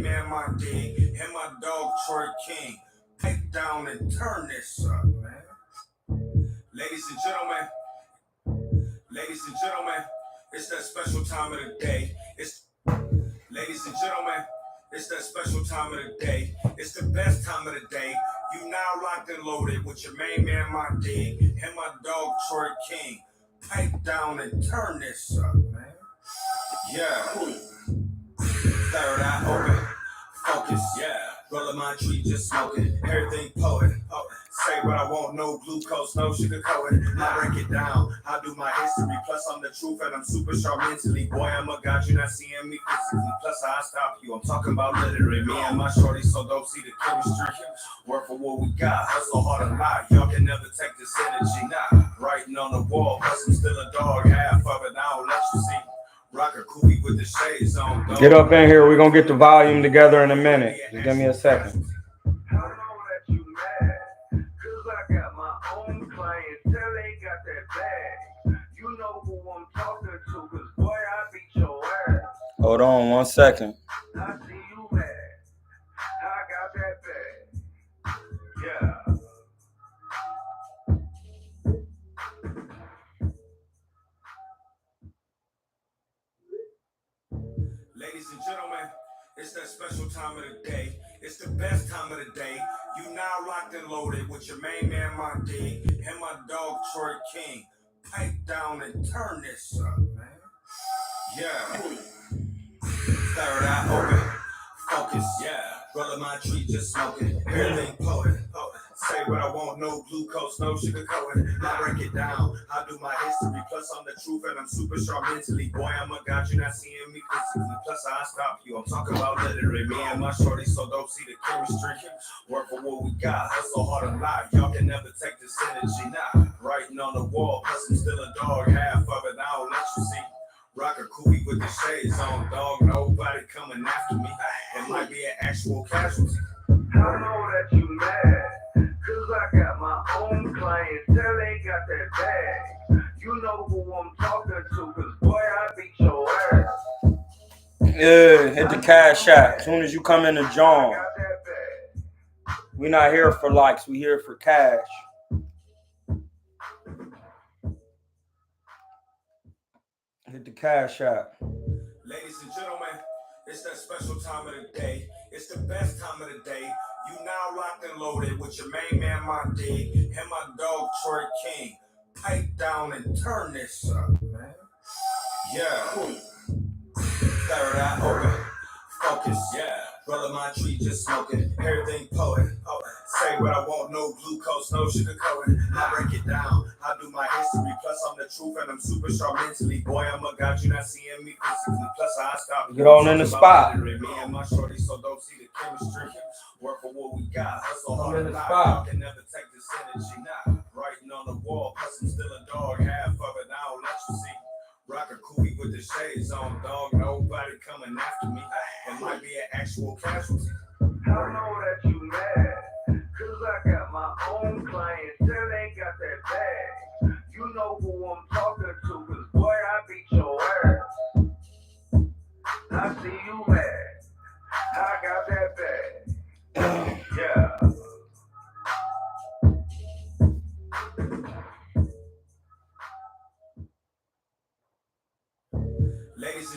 man, my dig, and my dog Troy King. Pipe down and turn this up, man. Ladies and gentlemen, it's that special time of the day. Ladies and gentlemen, it's that special time of the day. It's the best time of the day. You now locked and loaded with your main man, my dig, and my dog Troy King. Pipe down and turn this up, man. Yeah. Third eye open. Focus, yeah. Rolling my tree, just smoking. Everything poet. Oh, say what I want, no glucose, no sugar coating. I break it down. I do my history. Plus, I'm the truth and I'm super sharp mentally. Boy, I'm a god, you're not seeing me physically. Plus, I stop you. I'm talking about literally. Me and my shorty, so don't see the chemistry. Work for what we got. Hustle hard a lot. Y'all can never take this energy. Nah, writing on the wall. Plus, I'm still a dog. Half of it, I don't let you see. Rocker Koopy with the shades on. Get up in here. We're going to get the volume together in a minute. Just give me a second. I know that you mad, cause I got my own clients, tell they got that bag. You know who I'm talking to, cause boy, I beat your ass. Hold on 1 second. I see you mad, I got that bag. Yeah. Ladies and gentlemen, it's that special time of the day. It's the best time of the day. You now locked and loaded with your main man, my dig, and my dog, Troy King. Pipe down and turn this up, man. Yeah. Third eye open. Focus, yeah. Rolling my tree, just smoking. Everything poet. Oh, say what I want, no glucose, no sugar coating. I break it down. I do my history. Plus, I'm the truth and I'm super sharp mentally. Boy, I'm a god, you're not seeing me physically. Plus, I stop you. I'm talking about literally. Me and my shorty, so don't see the chemistry. Work for what we got. Hustle hard a lot. Y'all can never take this energy. Nah, writing on the wall. Plus, I'm still a dog. Half of it, I don't let you see. Rocker Koopy with the shades on, dog. Nobody coming after me. It might be an actual casualty. I know that you mad, cause I got my own clients, tell they got that bag. You know who I'm talking to, cause boy, I beat your ass. Yeah, hit the cash app as soon as you come in the John. We're not here for likes, we here for cash. Hit the cash app. Ladies and gentlemen, it's that special time of the day. It's the best time of the day. You now locked and loaded with your main man, my dig, and my dog, Troy King. Pipe down and turn this up, man. Yeah. Third eye open. Focus, yeah. Rolling my tree, just smoking. Everything poet. Oh, say what I want, no glucose, no sugar coating. I break it down. I do my history. Plus, I'm the truth and I'm super sharp mentally. Boy, I'm a god, you're not seeing me physically. Plus, I stop. Get on in the spot. Me and my shorty, so don't see the chemistry. Work for what we got. Hustle hard in the a lot. spot. Y'all can never take this energy. Nah, writing on the wall. Plus, I'm still a dog. Half of it, I don't let you see. Rocker Koopy with the shades on, dog. Nobody coming after me. It might be an actual casualty. I know that you mad, cause I got my own clients, tell they got that bag. You know who I'm talking to, cause boy, I beat your ass. I see you mad, I got that bag. Yeah.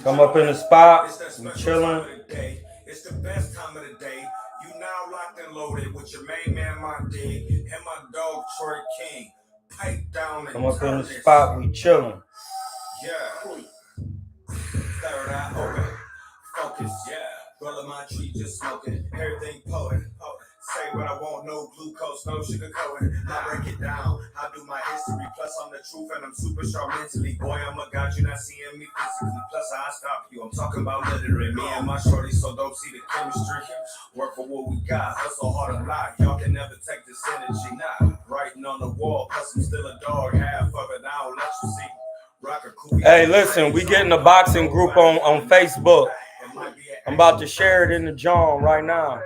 Come up in the spot, we chilling. It's the best time of the day. You now locked and loaded with your main man, my dig, and my dog, Troy King. Pipe down and Come up in the spot, we chilling. Yeah. Third eye open. Focus, yeah. Rolling my tree, just smoking. Everything poet. Oh, say what I want, no glucose, no sugar coating. I break it down. I do my history. Plus, I'm the truth and I'm super sharp mentally. Boy, I'm a god, you're not seeing me physically. Plus, I stop you. I'm talking about literally. Me and my shorty, so don't see the chemistry. Work for what we got. Hustle hard a lot. Y'all can never take this energy. Nah, writing on the wall. Plus, I'm still a dog. Half of it, I don't let you see. Hey, listen, we getting a boxing group on Facebook. I'm about to share it in the John right now.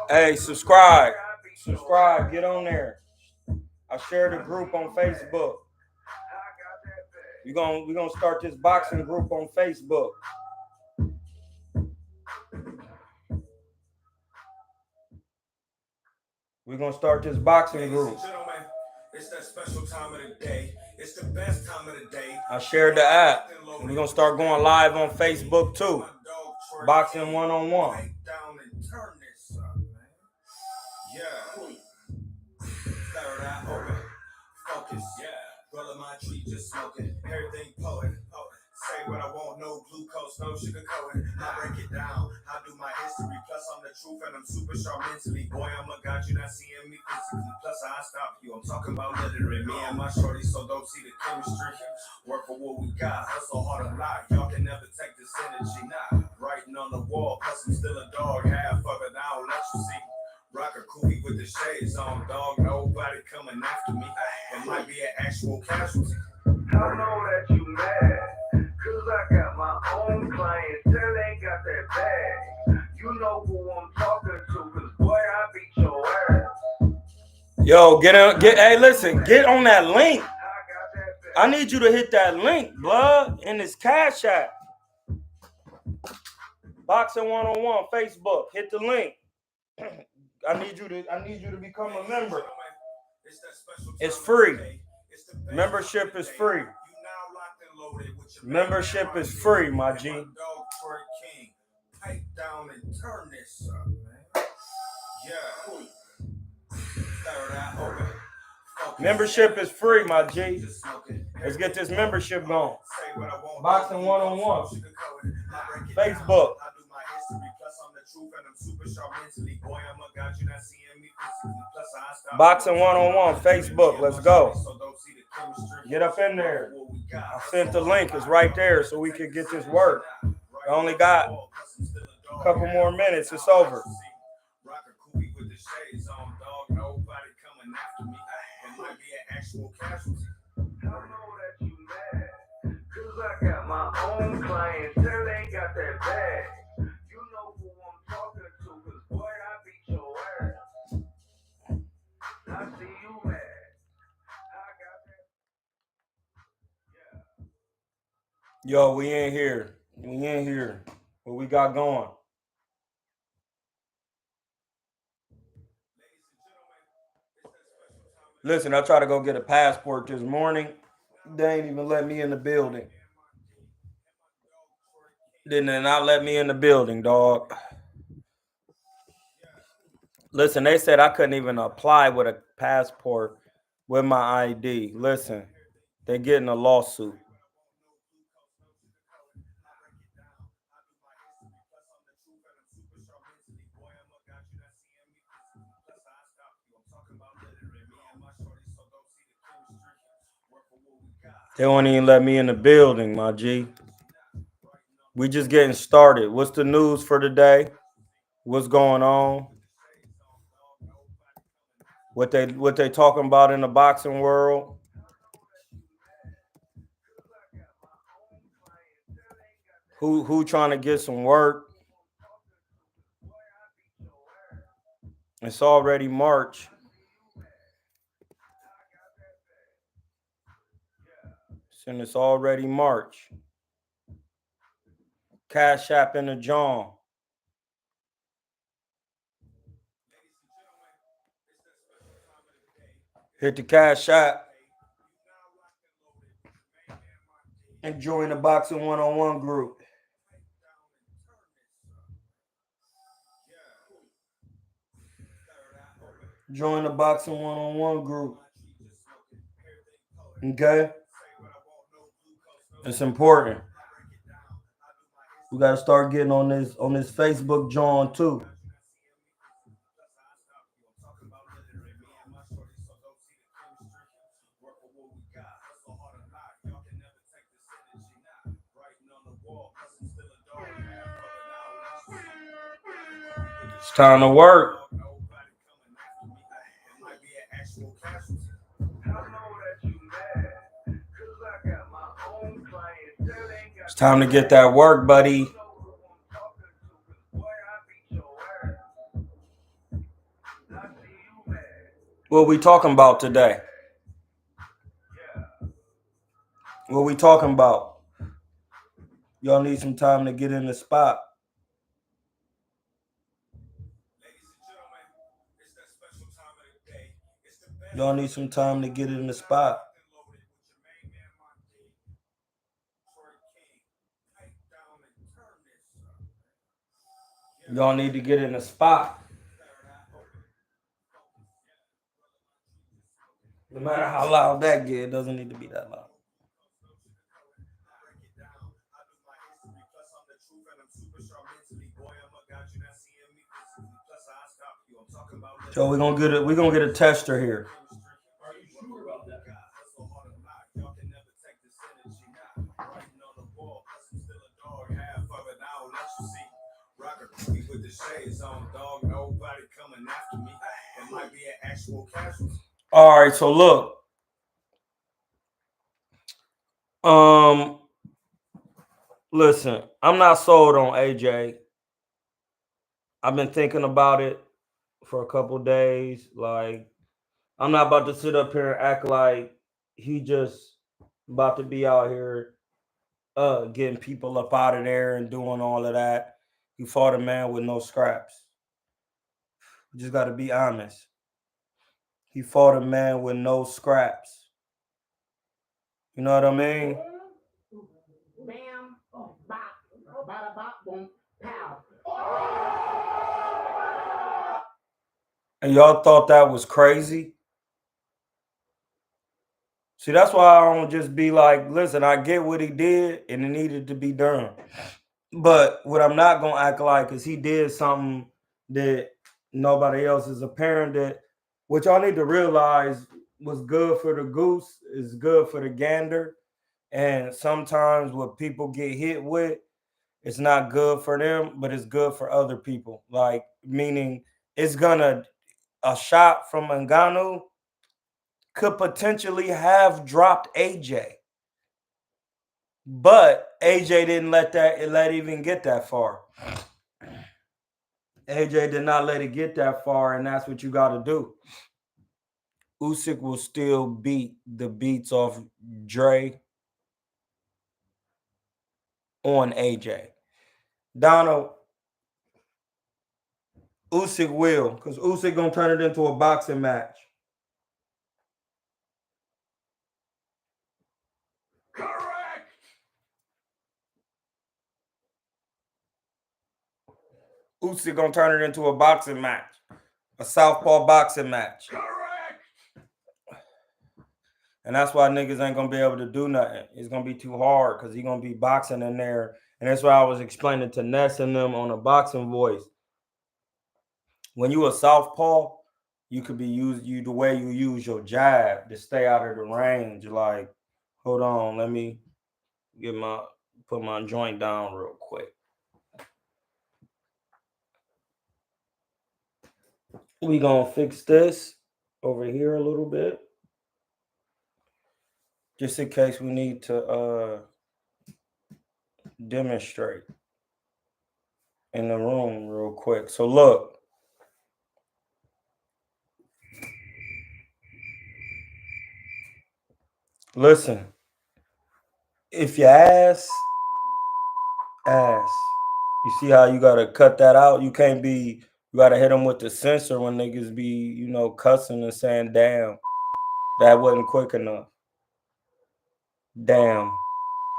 Hey, subscribe. Subscribe. Get on there. I share the group on Facebook. We're gonna start this boxing group on Facebook. We're gonna start this boxing group. Ladies and gentlemen, it's that special time of the day. It's the best time of the day. I shared the app. And we're gonna start going live on Facebook too. Boxing 1-on-1. Down and turn this up, man. Yeah. Third eye open. Focus. Yeah. Roll my tree, just smoking. Everything poet. Say what I want, no glucose, no sugar coating. I break it down, I do my history. Plus I'm the truth and I'm super sharp mentally. Boy, I'm a god, you're not seeing me physically. Plus I stop you, I'm talking about literally. Me and my shorty, so don't see the chemistry. Work for what we got, hustle hard a lot. Y'all can never take this energy. Nah, writing on the wall, plus I'm still a dog. Half of it, I don't let you see. Rock a coolie with the shades on, dog. Nobody coming after me. It might be an actual casualty. I know that you mad, cause I got my own clients, still ain't got that bag. You know who I'm talking to, cause boy, I beat your ass. Yo, hey, listen, get on that link. I need you to hit that link, blood, in this Cash App. Boxing 1-on-1, Facebook. Hit the link. I need you to become a member. It's free. Membership is free. Membership is free, my G. Pipe down and turn this up, man. Yeah. Third eye open. Membership is free, my G. Let's get this membership going. Boxing 1-on-1. Facebook. Boxing 1-on-1. Facebook. Let's go. Get up in there. I sent the link. It's right there so we can get this work. I only got a couple more minutes. It's over. Actual casualty. I know that you mad, cause I got my own clients, still ain't got that bag. You know who I'm talking to, cause boy, I beat your ass. I see you mad. I got that. Yeah. Yo, we in here. We in here. What we got going? Listen, I tried to go get a passport this morning. They ain't even let me in the building. They did not let me in the building, dog. Listen, they said I couldn't even apply with a passport with my ID. Listen, they're getting a lawsuit. They won't even let me in the building, my G. We just getting started. What's the news for today? What's going on? What they talking about in the boxing world? Who trying to get some work? It's already March. And it's already March. Cash App in the John. Hit the Cash App and join the Boxing 1-on-1 group. Join the Boxing 1-on-1 group. Okay? It's important. We gotta start getting on this Facebook John too. It's time to work. It's time to get that work, buddy. What we talking about today? What we talking about? Y'all need some time to get in the spot. Y'all need some time to get in the spot. Y'all need to get in the spot. No matter how loud that get, it doesn't need to be that loud. So we're gonna get a tester here. Are you sure about that? With the shades on, dog, nobody coming after me. It might be an actual casualty. All right, so look. Listen, I'm not sold on AJ. I've been thinking about it for a couple days. Like, I'm not about to sit up here and act like he just about to be out here getting people up out of there and doing all of that. He fought a man with no scraps. You just got to be honest. He fought a man with no scraps. You know what I mean? Bam, bop, bada bop, boom, pow. And y'all thought that was crazy? See, that's why I don't just be like, listen, I get what he did and it needed to be done. But what I'm not going to act like is he did something that nobody else is apparent that, what y'all need to realize was good for the goose is good for the gander. And sometimes what people get hit with, it's not good for them, but it's good for other people. Like, meaning it's gonna, a shot from Ngannou could potentially have dropped AJ. But AJ didn't let even get that far. AJ did not let it get that far, and that's what you got to do. Usyk will still beat the beats off Dre on AJ. Donald, Usyk will, because Usyk gonna turn it into a boxing match. Correct. Usyk gonna turn it into a boxing match, a southpaw boxing match. Correct. And that's why niggas ain't gonna be able to do nothing. It's gonna be too hard because he's gonna be boxing in there. And that's why I was explaining to Ness and them on a boxing voice. When you a southpaw, you could be the way you use your jab to stay out of the range. Like, hold on, let me put my joint down real quick. We gonna fix this over here a little bit, just in case we need to demonstrate in the room real quick. So look. Listen, if your ass, you see how you gotta cut that out? You can't be, you gotta hit them with the censor when niggas be, cussing and saying, damn, that wasn't quick enough. Damn,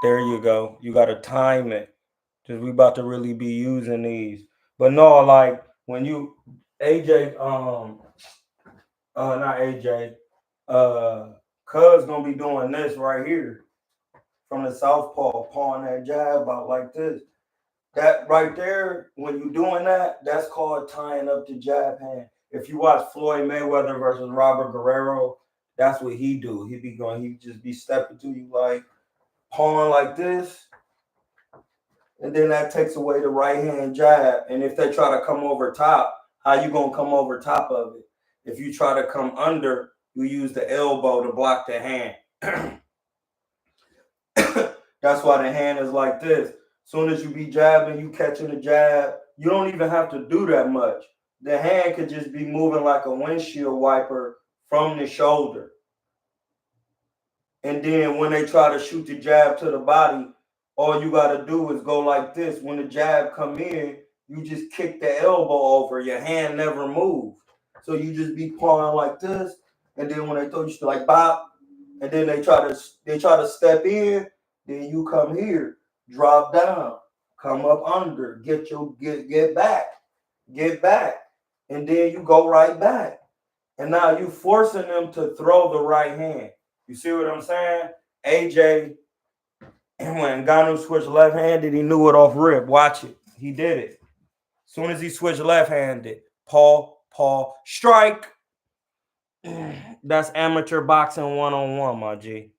there you go. You gotta time it. Because we about to really be using these. But no, like when you, AJ, not AJ, Cuz gonna be doing this right here from the southpaw, pawing that jab out like this. That right there, when you're doing that, that's called tying up the jab hand. If you watch Floyd Mayweather versus Robert Guerrero, that's what he do. He just be stepping to you like pawing like this, and then that takes away the right hand jab. And if they try to come over top, how you gonna come over top of it? If you try to come under, you use the elbow to block the hand. That's why the hand is like this. Soon as you be jabbing, you catching the jab. You don't even have to do that much. The hand could just be moving like a windshield wiper from the shoulder. And then when they try to shoot the jab to the body, all you got to do is go like this. When the jab come in, you just kick the elbow over. Your hand never moved. So you just be pawing like this. And then when they throw you, like bop. And then they try to step in. Then you come here, drop down, come up under, get back, and then you go right back. And now you forcing them to throw the right hand. You see what I'm saying? AJ, when Ngannou switched left-handed, he knew it off rip. Watch it. He did it. As soon as he switched left-handed, Paul, strike. That's amateur boxing one-on-one, my G.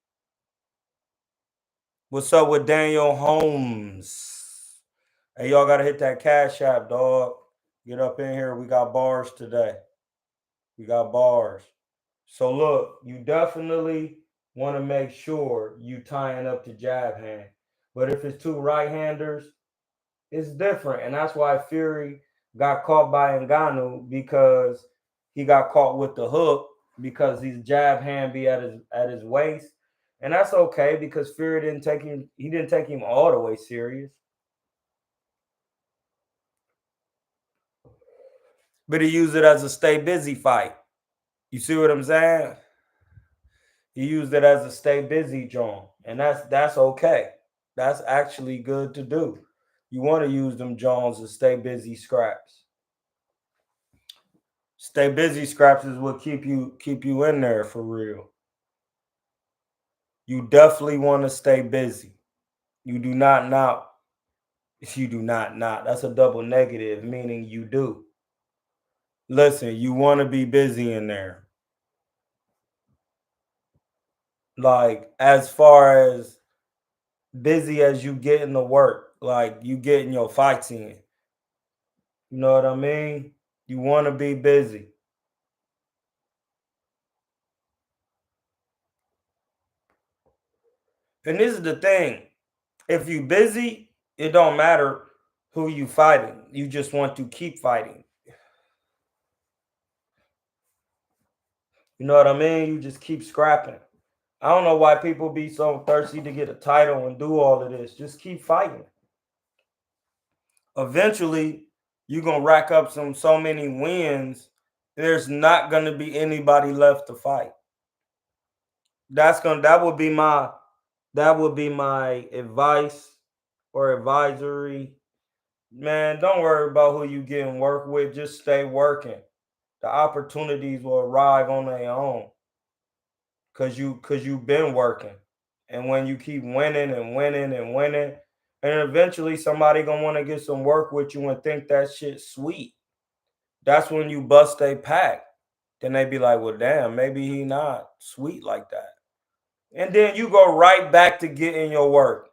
What's up with Daniel Holmes? Hey, y'all got to hit that Cash App, dog. Get up in here. We got bars today. We got bars. So look, you definitely want to make sure you tying up the jab hand. But if it's two right-handers, it's different. And that's why Fury got caught by Ngannou, because he got caught with the hook because his jab hand be at his waist. And that's okay because Fury didn't take him all the way serious. But he used it as a stay busy fight. You see what I'm saying? He used it as a stay busy joint. And that's okay. That's actually good to do. You want to use them Jones to stay busy scraps. Stay busy scraps is what keep you in there for real. You definitely want to stay busy. You do not. That's a double negative, meaning you do. Listen, you want to be busy in there. Like, as far as busy as you get in the work, like you getting your fights in. You know what I mean? You want to be busy. And this is the thing. If you busy, it don't matter who you fighting. You just want to keep fighting. You know what I mean? You just keep scrapping. I don't know why people be so thirsty to get a title and do all of this. Just keep fighting. Eventually, you're gonna rack up so many wins. There's not gonna be anybody left to fight. That would be my advice or advisory. Man, don't worry about who you getting work with. Just stay working. The opportunities will arrive on their own. Cause you've been working. And when you keep winning and winning and winning, and eventually somebody gonna want to get some work with you and think that shit's sweet. That's when you bust a pack. Then they be like, well, damn, maybe he not sweet like that. And then you go right back to getting your work,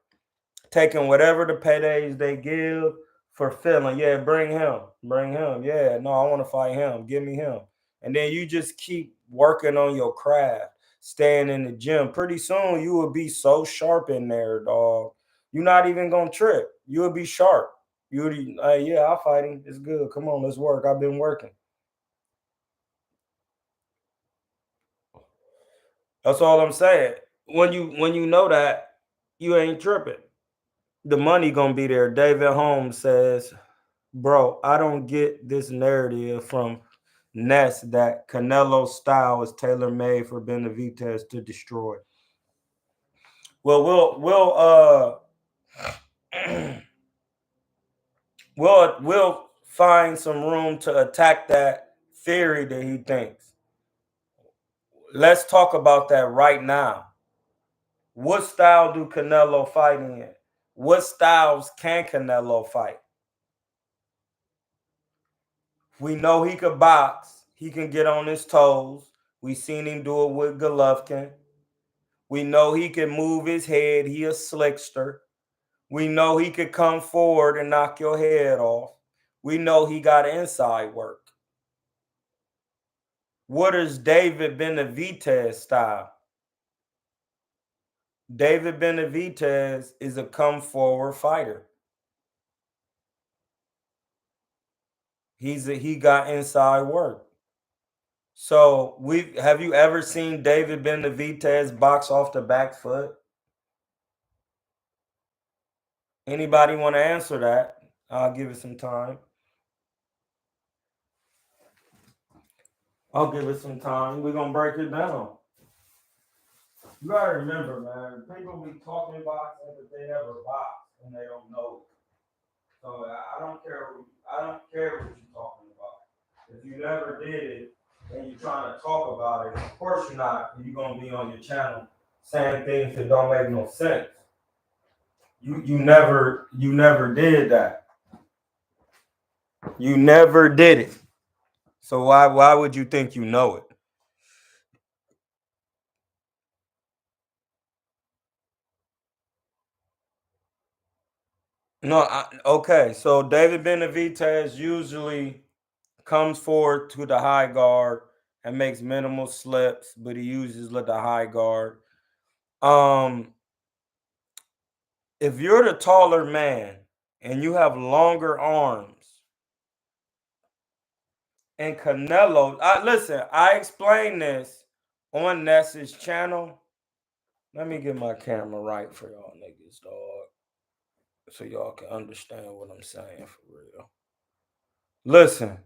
taking whatever the paydays they give, fulfilling. Yeah, bring him. Yeah, no, I want to fight him. Give me him. And then you just keep working on your craft, staying in the gym. Pretty soon you will be so sharp in there, dog. You're not even gonna trip. You will be sharp. You would, yeah, I'll fight him. It's good. Come on, let's work. I've been working. That's all I'm saying. When you know that, you ain't tripping. The money gonna be there. David Holmes says, bro, I don't get this narrative from Ness that Canelo's style is tailor made for Benavidez to destroy. Well, we'll find some room to attack that theory that he thinks. Let's talk about that right now. What style do Canelo fight in? What styles can Canelo fight? We know he could box. He can get on his toes. We seen him do it with Golovkin. We know he can move his head. He a slickster. We know he could come forward and knock your head off. We know he got inside work. What is David Benavidez style? David Benavidez is a come forward fighter. He got inside work. So have you ever seen David Benavidez box off the back foot? Anybody want to answer that? I'll give it some time. I'll give it some time. We're gonna break it down. You gotta remember, man, people be talking boxing, but they never box and they don't know. So I don't care. I don't care what you're talking about. If you never did it and you're trying to talk about it, of course you're not. You're gonna be on your channel saying things that don't make no sense. You never did that. You never did it. So why would you think you know it? No, okay. So David Benavidez usually comes forward to the high guard and makes minimal slips, but he uses the high guard. If you're the taller man and you have longer arms, and Canelo, listen, I explained this on Ness's channel. Let me get my camera right for y'all niggas, dog, so y'all can understand what I'm saying for real. Listen,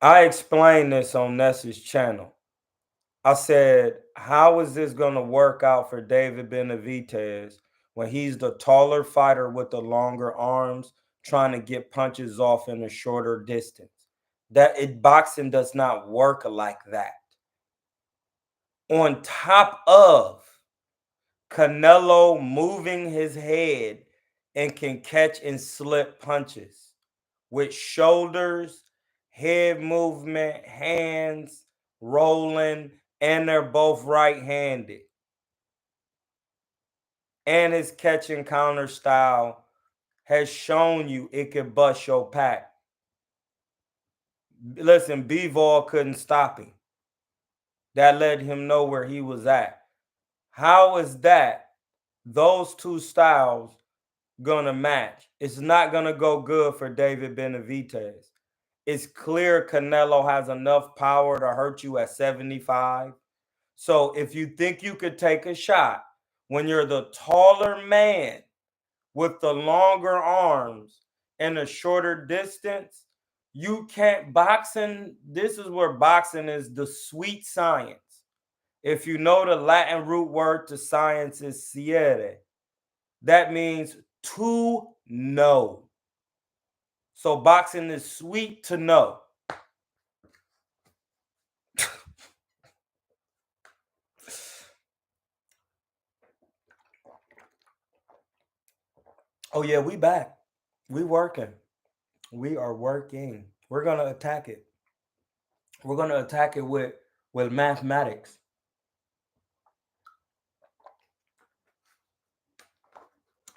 I explained this on Ness's channel. I said, how is this going to work out for David Benavidez when he's the taller fighter with the longer arms trying to get punches off in a shorter distance? Boxing does not work like that. On top of Canelo moving his head and can catch and slip punches with shoulders, head movement, hands, rolling, and they're both right-handed. And his catch and counter style has shown you it could bust your pack. Listen, Bivol couldn't stop him. That let him know where he was at. How is that those two styles gonna match? It's not gonna go good for David Benavidez. It's clear Canelo has enough power to hurt you at 75. So if you think you could take a shot when you're the taller man with the longer arms and a shorter distance, you can't. Boxing, this is where boxing is the sweet science. If you know the Latin root word to science is siere, that means to know. So boxing is sweet to know. Oh yeah, we back. We working. We are working. We're gonna attack it. We're gonna attack it with mathematics.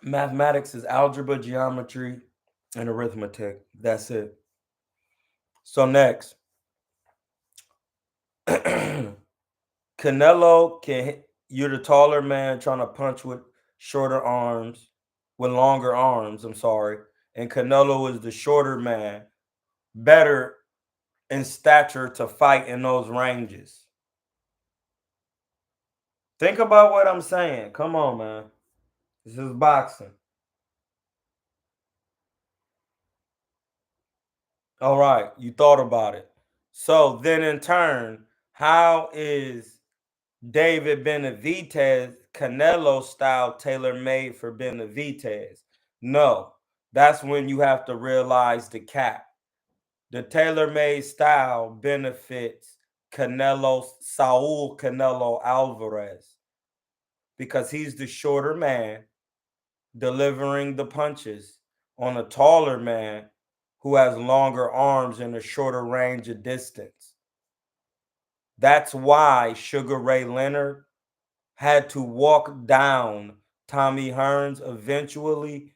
Mathematics is algebra, geometry, and arithmetic. That's it. So next, Canelo can. You're the taller man trying to punch with shorter arms, with longer arms. I'm sorry, and Canelo is the shorter man, better in stature to fight in those ranges. Think about what I'm saying. Come on, man. This is boxing. All right, you thought about it. So then, in turn, how is David Benavidez Canelo style tailor made for Benavidez? No, that's when you have to realize the cap. The tailor made style benefits Saul Canelo Alvarez, because he's the shorter man delivering the punches on a taller man who has longer arms and a shorter range of distance. That's why Sugar Ray Leonard had to walk down Tommy Hearns eventually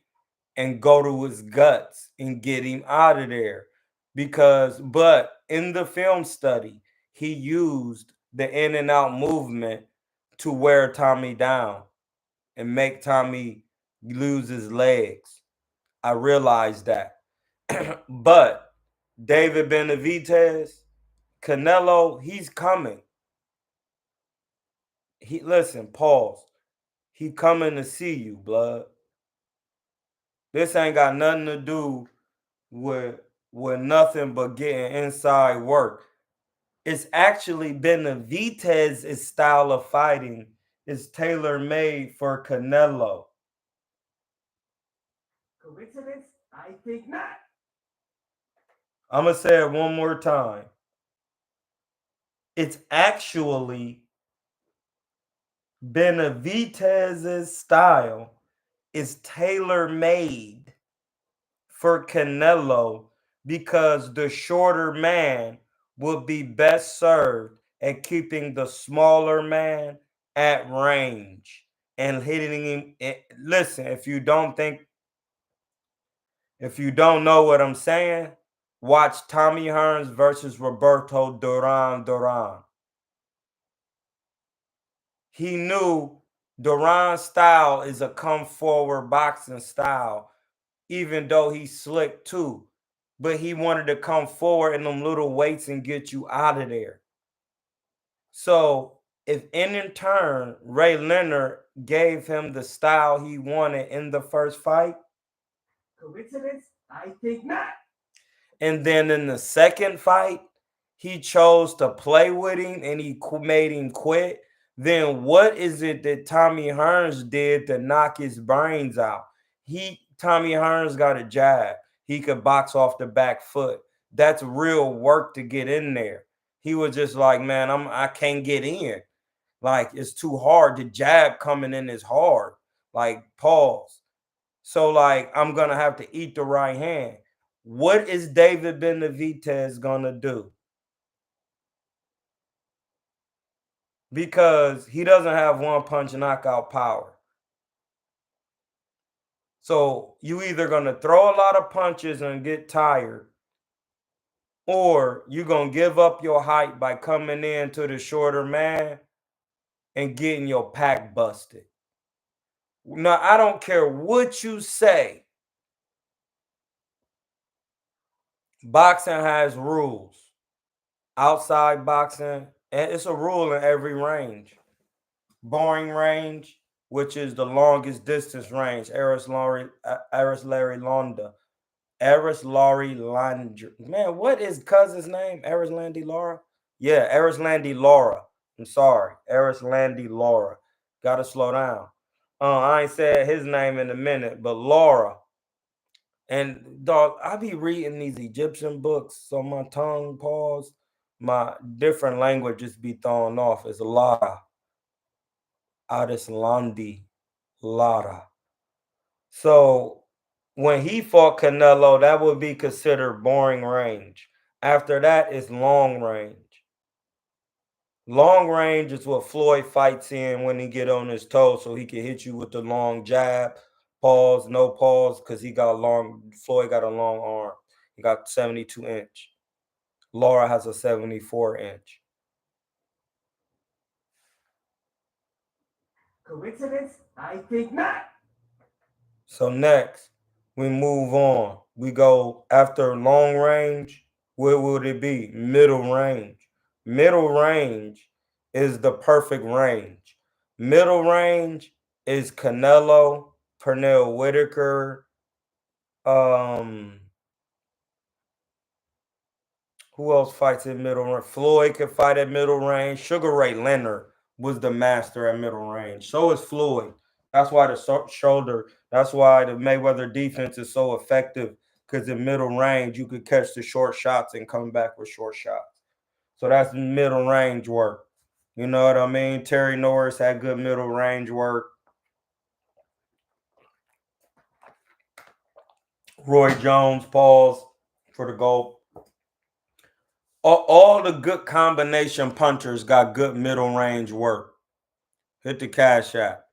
and go to his guts and get him out of there. But in the film study, he used the in and out movement to wear Tommy down and make Tommy lose his legs. I realized that. But David Benavidez, Canelo, he's coming. Listen, pause. He coming to see you, blood. This ain't got nothing to do with nothing but getting inside work. It's actually Benavidez's style of fighting is tailor made for Canelo. Coincidence? I think not. I'm gonna say it one more time. It's actually Benavidez's style is tailor made for Canelo because the shorter man will be best served at keeping the smaller man at range and hitting him. Listen, if you don't know what I'm saying, watch Tommy Hearns versus Roberto Duran. He knew Duran's style is a come forward boxing style, even though he's slick too. But he wanted to come forward in them little weights and get you out of there. So if in turn Ray Leonard gave him the style he wanted in the first fight, Coincidence? I think not. And then in the second fight, he chose to play with him and he made him quit. Then what is it that Tommy Hearns did to knock his brains out? Tommy Hearns got a jab. He could box off the back foot. That's real work to get in there. He was just like, man, I can't get in. Like, it's too hard. The jab coming in is hard. Like, pause. So, like, I'm gonna have to eat the right hand. What is David Benavidez gonna do? Because he doesn't have one punch knockout power. So you either gonna throw a lot of punches and get tired, or you're gonna give up your height by coming in to the shorter man and getting your pack busted. Now, I don't care what you say. Boxing has rules. Outside boxing, and it's a rule in every range. Boring range, which is the longest distance range, Larry Londa. Laurie Lander. Man, what is cousin's name? Landy Laura? Yeah, Landy Laura. I'm sorry. Landy Laura. Gotta slow down. I ain't said his name in a minute, but Laura. And dog, I be reading these Egyptian books, so my tongue pause, my different languages be thrown off. It's Lara, Landi, Lara. So when he fought Canelo, that would be considered boring range. After that, it's long range. Long range is what Floyd fights in when he get on his toes, so he can hit you with the long jab. Pause, no pause, because Floyd got a long arm. He got 72-inch. Laura has a 74-inch. Coincidence? I think not. So next, we move on. We go after long range. Where would it be? Middle range. Middle range is the perfect range. Middle range is Canelo, Pernell Whitaker, who else fights in middle range? Floyd can fight at middle range. Sugar Ray Leonard was the master at middle range. So is Floyd. That's why that's why the Mayweather defense is so effective, because in middle range, you could catch the short shots and come back with short shots. So that's middle range work. You know what I mean? Terry Norris had good middle range work. Roy Jones, pause for the goal. All the good combination punchers got good middle range work. Hit the cash app.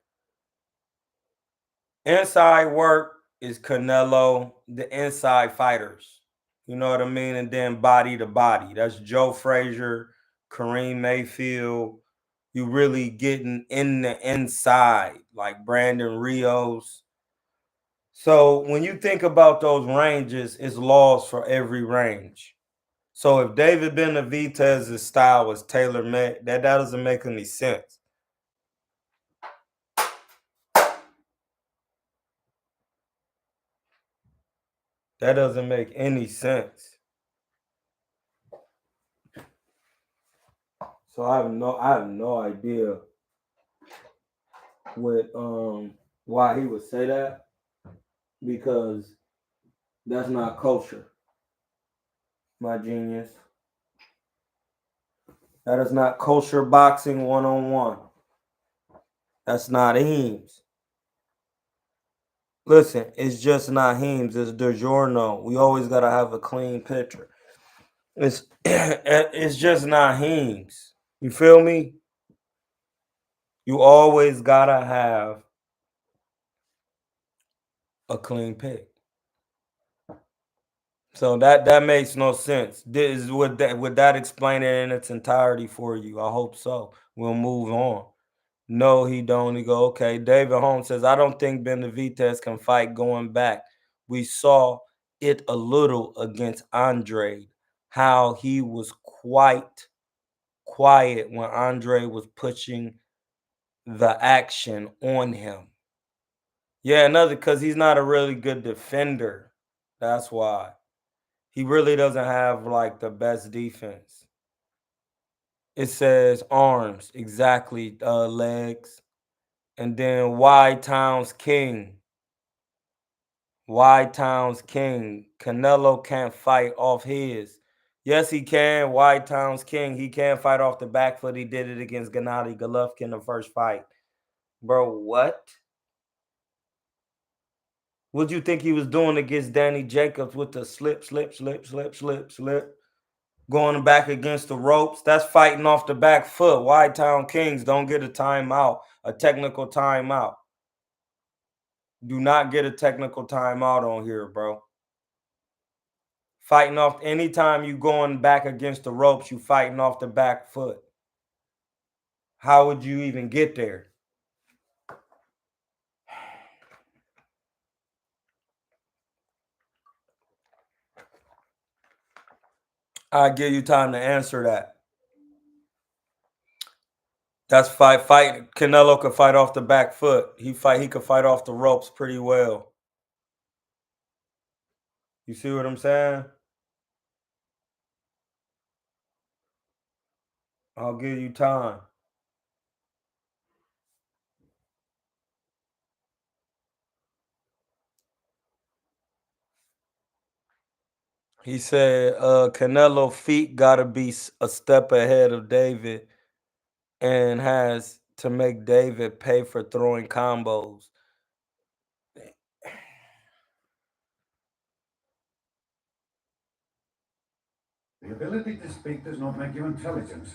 Inside work is Canelo, the inside fighters. You know what I mean? And then body to body. That's Joe Frazier, Kareem Mayfield. You really getting in the inside, like Brandon Rios. So when you think about those ranges, it's laws for every range. So if David Benavidez's style was tailor-made, that doesn't make any sense. That doesn't make any sense. So I have no idea what why he would say that, because that's not kosher, my genius. That is not kosher boxing 101. That's not Heems. Listen, it's just not Heems. It's DiGiorno. We always gotta have a clean picture. It's just not Heems. You feel me? You always gotta have a clean pick. So that makes no sense. Would that explain it in its entirety for you? I hope so. We'll move on. No, he don't. He go, okay. David Holmes says, I don't think Benavidez can fight going back. We saw it a little against Andre, how he was quite quiet when Andre was pushing the action on him. Yeah, another, because he's not a really good defender. That's why. He really doesn't have like the best defense. It says arms, exactly, legs. And then Y Towns King. Y Towns King. Canelo can't fight off his. Yes, he can. Y Towns King. He can fight off the back foot. He did it against Gennady Golovkin the first fight. Bro, what? What'd you think he was doing against Danny Jacobs with the slip? Going back against the ropes? That's fighting off the back foot. Y Town Kings don't get a timeout, a technical timeout. Do not get a technical timeout on here, bro. Fighting off, anytime you going back against the ropes, you fighting off the back foot. How would you even get there? I'll give you time to answer that. That's fight. Canelo could fight off the back foot. He could fight off the ropes pretty well. You see what I'm saying? I'll give you time. He said Canelo feet gotta be a step ahead of David and has to make David pay for throwing combos. The ability to speak does not make you intelligent.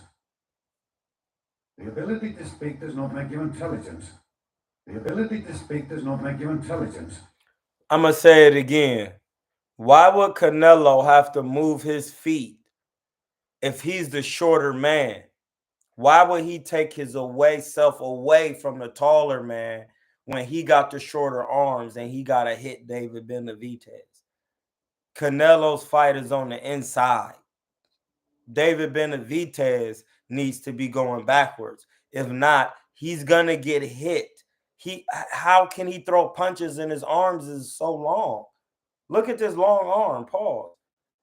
The ability to speak does not make you intelligent. The ability to speak does not make you intelligent. I'm going to say it again. Why would Canelo have to move his feet if he's the shorter man? Why would he take his self away from the taller man when he got the shorter arms and he got to hit David Benavidez? Canelo's fight is on the inside. David Benavidez needs to be going backwards. If not, he's gonna get hit. How can he throw punches and his arms is so long? Look at this long arm. Pause.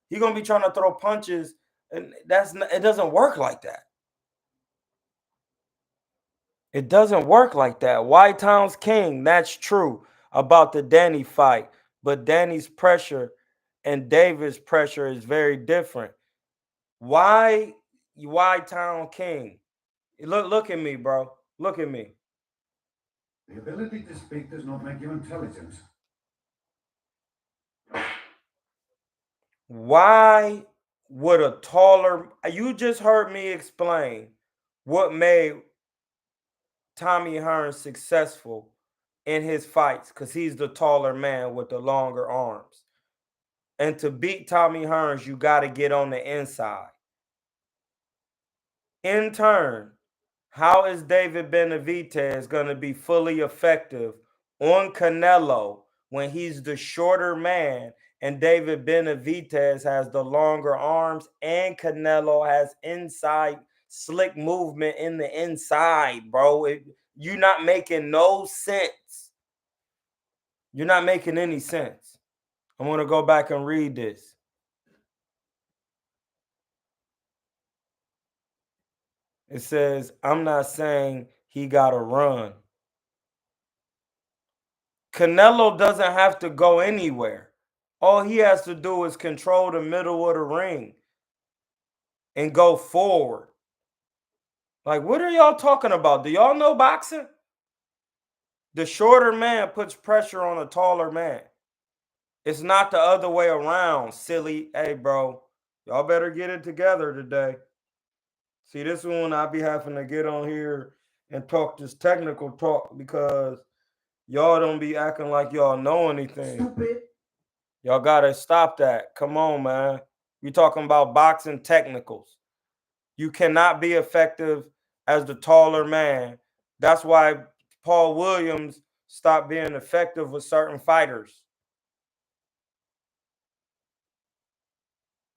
He's gonna be trying to throw punches, and it doesn't work like that. It doesn't work like that. White Towns King, that's true about the Danny fight, but Danny's pressure and David's pressure is very different. Why Town King? Look at me, bro. Look at me. The ability to speak does not make you intelligent. Why would a taller, you just heard me explain what made Tommy Hearns successful in his fights, because he's the taller man with the longer arms. And to beat Tommy Hearns, you got to get on the inside. In turn, how is David Benavidez going to be fully effective on Canelo when he's the shorter man and David Benavidez has the longer arms, and Canelo has inside slick movement in the inside, bro. You're not making no sense. You're not making any sense. I'm going to go back and read this. It says, I'm not saying he got to run. Canelo doesn't have to go anywhere. All he has to do is control the middle of the ring and go forward. Like, what are y'all talking about? Do y'all know boxing? The shorter man puts pressure on a taller man. It's not the other way around, silly. Hey, bro, y'all better get it together today. See, this one I be having to get on here and talk this technical talk because y'all don't be acting like y'all know anything. Stupid. Y'all gotta stop that. Come on, man. We talking about boxing technicals. You cannot be effective as the taller man. That's why Paul Williams stopped being effective with certain fighters.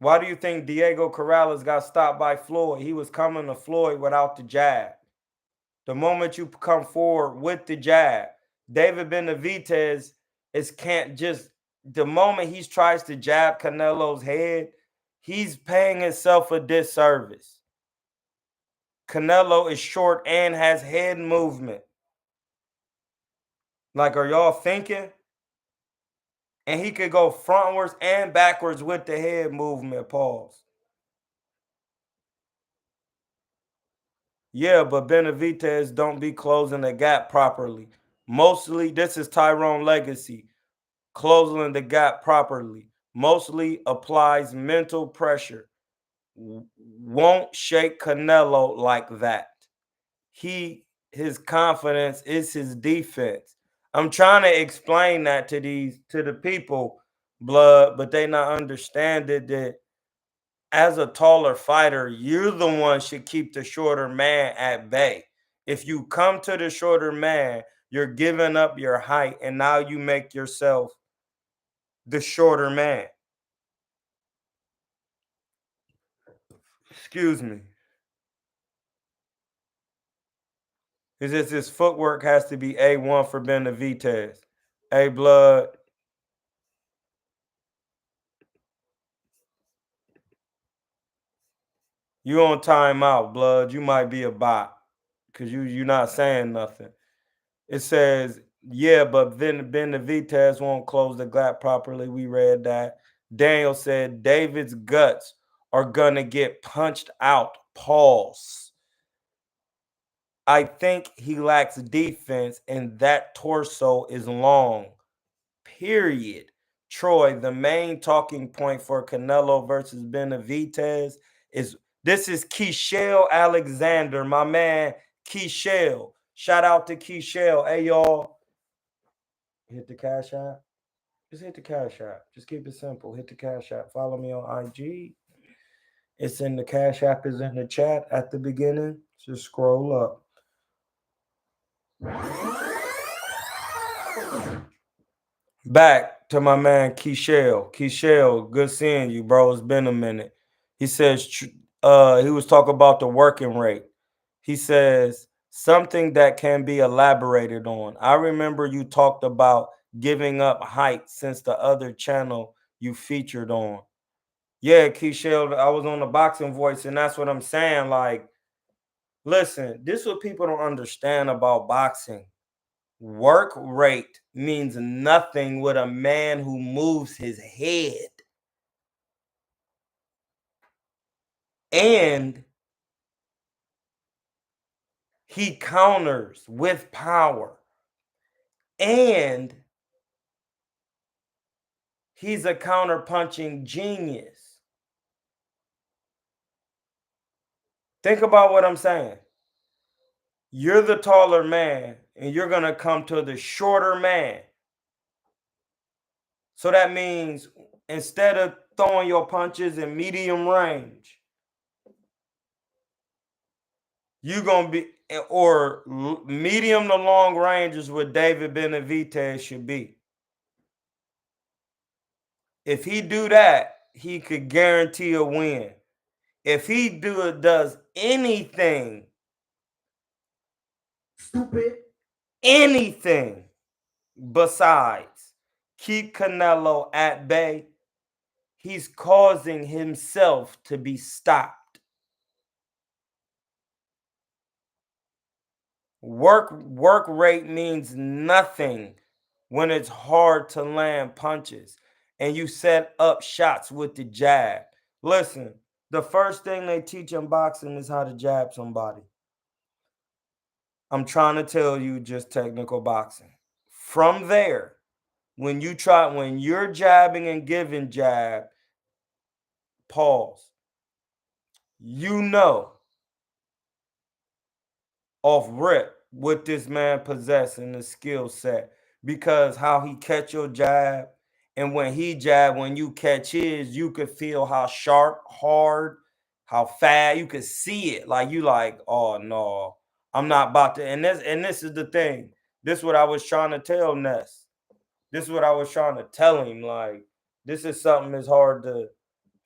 Why do you think Diego Corrales got stopped by Floyd? He was coming to Floyd without the jab. The moment you come forward with the jab, David Benavidez can't just, the moment he tries to jab Canelo's head, he's paying himself a disservice. Canelo is short and has head movement. Like, are y'all thinking? And he could go frontwards and backwards with the head movement. Pause. Yeah, but Benavidez don't be closing the gap properly. Mostly, this is Tyrone legacy. Closing the gap properly. Mostly applies mental pressure. Won't shake Canelo like that. His confidence is his defense. I'm trying to explain that to the people, blood, but they not understand it that as a taller fighter, you're the one should keep the shorter man at bay. If you come to the shorter man, you're giving up your height, and now you make yourself the shorter man. Excuse me. It's just his footwork has to be A1 for Benavidez. Hey, blood. You on timeout, blood. You might be a bot because you're not saying nothing. It says, yeah, but then Benavidez won't close the gap properly. We read that. Daniel said David's guts are gonna get punched out. Pause. I think he lacks defense, and that torso is long. Period. Troy, the main talking point for Canelo versus Benavidez is this is Keishel Alexander, my man Keishel. Shout out to Keishel. Hey, y'all. Hit the Cash App. Just hit the Cash App. Just keep it simple. Hit the Cash App. Follow me on IG. It's in the Cash App is in the chat at the beginning. Just scroll up. Back to my man Keishel. Keishel, good seeing you, bro. It's been a minute. He says he was talking about the working rate. He says something that can be elaborated on. I remember you talked about giving up height since the other channel you featured on. Yeah, Keishel, I was on the Boxing Voice, and that's what I'm saying. Like, listen, this is what people don't understand about boxing. Work rate means nothing with a man who moves his head. And he counters with power. And he's a counter-punching genius. Think about what I'm saying. You're the taller man, and you're going to come to the shorter man. So that means instead of throwing your punches in medium range, you're going to be, or medium to long range is what David Benavidez should be. If he do that, he could guarantee a win. If he does anything, anything besides keep Canelo at bay, he's causing himself to be stopped. Work rate means nothing when it's hard to land punches and you set up shots with the jab. Listen, the first thing they teach in boxing is how to jab somebody. I'm trying to tell you just technical boxing. From there, when you're jabbing and giving jab, pause. You know off rip what this man possesses in the skill set, because how he catch your jab, and when he jab, when you catch his, you could feel how sharp, hard, how fast. You could see it. Like you like, oh no, I'm not about to. And this is the thing. This is what I was trying to tell Ness. This is what I was trying to tell him. Like, this is something that's hard to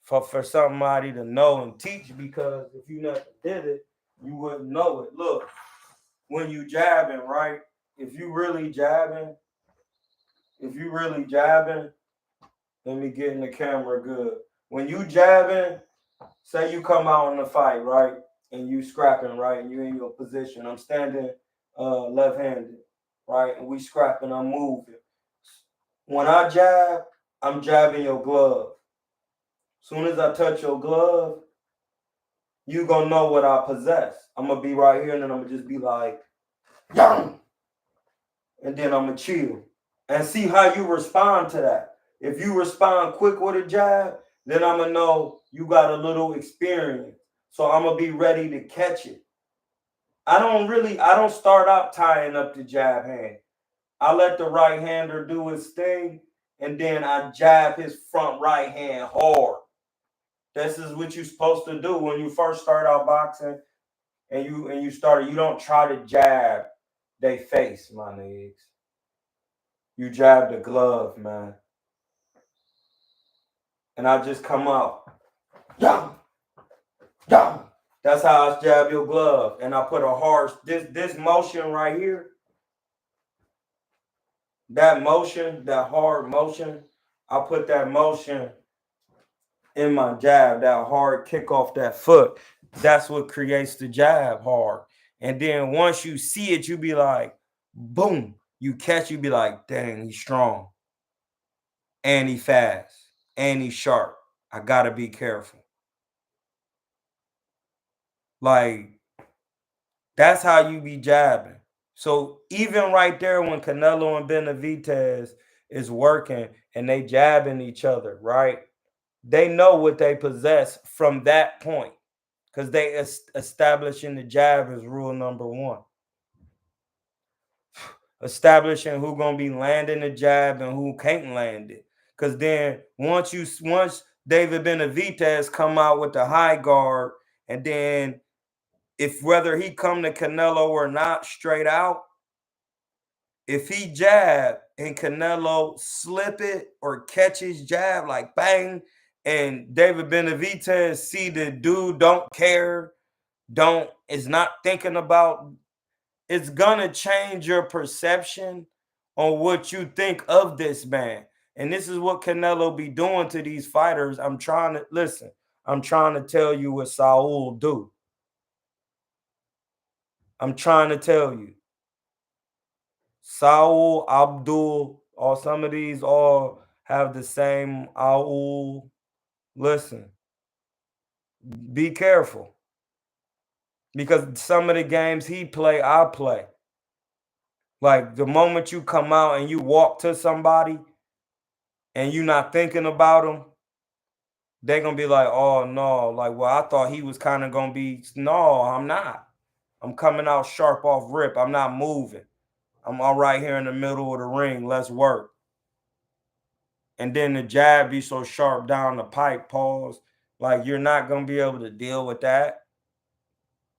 for somebody to know and teach, because if you never did it, you wouldn't know it. Look, when you jabbing, right? If you really jabbing, let me get in the camera good. When you jabbing, say you come out in the fight, right? And you scrapping, right? And you in your position. I'm standing left-handed, right? And we scrapping, I'm moving. When I jab, I'm jabbing your glove. Soon as I touch your glove, you gonna know what I possess. I'm gonna be right here, and then I'm gonna just be like, young, and then I'm gonna chill and see how you respond to that. If you respond quick with a jab, then I'm gonna know you got a little experience. So I'm gonna be ready to catch it. I don't start out tying up the jab hand. I let the right hander do his thing, and then I jab his front right hand hard. This is what you're supposed to do when you first start out boxing, and you started. You don't try to jab they face, my niggas. You jab the glove, man. And I just come out. Yeah. Yeah. That's how I jab your glove. And I put a hard this motion right here. That motion, that hard motion, I put that motion in my jab, that hard kick off that foot. That's what creates the jab hard. And then once you see it, you be like, boom. You catch, you be like, dang, he's strong. And he fast. And he's sharp. I gotta be careful. Like, that's how you be jabbing. So even right there, when Canelo and Benavidez is working and they jabbing each other, right? They know what they possess from that point, because they establishing the jab as rule number one. Establishing who gonna be landing the jab and who can't land it. Because then once David Benavidez come out with the high guard, and then if whether he come to Canelo or not straight out, if he jab and Canelo slip it or catch his jab like bang, and David Benavidez see the dude don't care, is not thinking about, it's gonna change your perception on what you think of this man. And this is what Canelo be doing to these fighters. I'm trying to tell you what Saul do. I'm trying to tell you. Saul, Abdul, or some of these all have the same Aul. Listen, be careful. Because some of the games he play, I play. Like the moment you come out and you walk to somebody and you not thinking about them, they're gonna be like, oh no, like, well, I thought he was kind of gonna be. No, I'm not. I'm coming out sharp off rip. I'm not moving. I'm all right here in the middle of the ring. Let's work. And then the jab be so sharp down the pipe, pause. Like, you're not gonna be able to deal with that.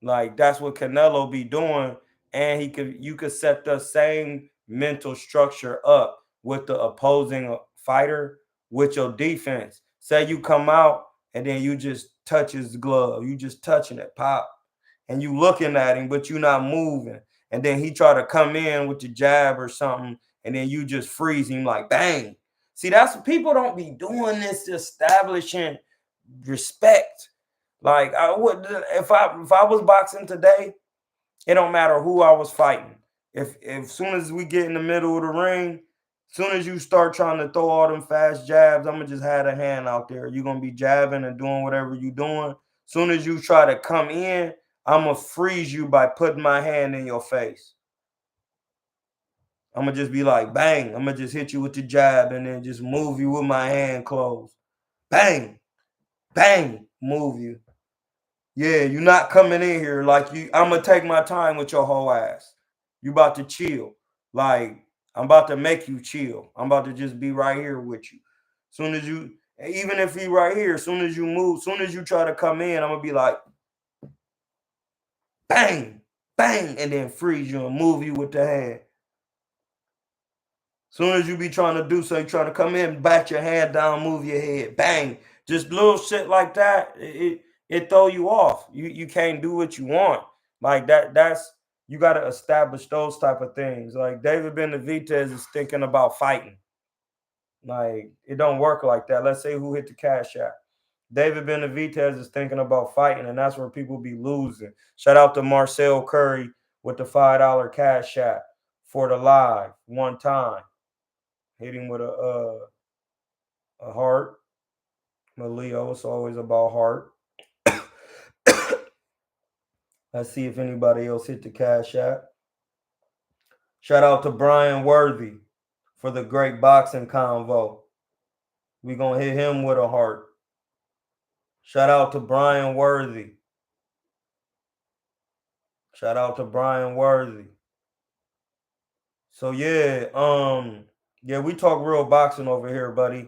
Like, that's what Canelo be doing. And you could set the same mental structure up with the opposing fighter with your defense. Say you come out and then you just touch his glove. You just touching it, pop. And you looking at him, but you not moving. And then he try to come in with the jab or something, and then you just freeze him like bang. See, that's people don't be doing this, establishing respect. Like I would if I was boxing today, it don't matter who I was fighting. If soon as we get in the middle of the ring, soon as you start trying to throw all them fast jabs, I'm gonna just have a hand out there. You're gonna be jabbing and doing whatever you're doing. Soon as you try to come in, I'm gonna freeze you by putting my hand in your face. I'm gonna just be like, bang. I'm gonna just hit you with the jab and then just move you with my hand closed. Bang, bang, move you. Yeah, you're not coming in here like you. I'm gonna take my time with your whole ass. You about to chill. Like I'm about to make you chill. I'm about to just be right here with you. Soon as you, even if he right here, soon as you move, soon as you try to come in, I'm gonna be like, bang, bang, and then freeze you and move you with the hand. Soon as you be trying to do so, you trying to come in, bat your hand down, move your head, bang. Just little shit like that. It throw you off. You can't do what you want. Like that's you got to establish those type of things. Like David Benavidez is thinking about fighting. Like it don't work like that. Let's say who hit the cash out. David Benavidez is thinking about fighting, and that's where people be losing. Shout out to Marcel Curry with the $5 cash shot for the live one time. Hit him with a heart. Leo, it's always about heart. Let's see if anybody else hit the cash app. Shout out to Brian Worthy for the great boxing convo. We're going to hit him with a heart. Shout out to Brian Worthy. Shout out to Brian Worthy. So yeah, we talk real boxing over here, buddy.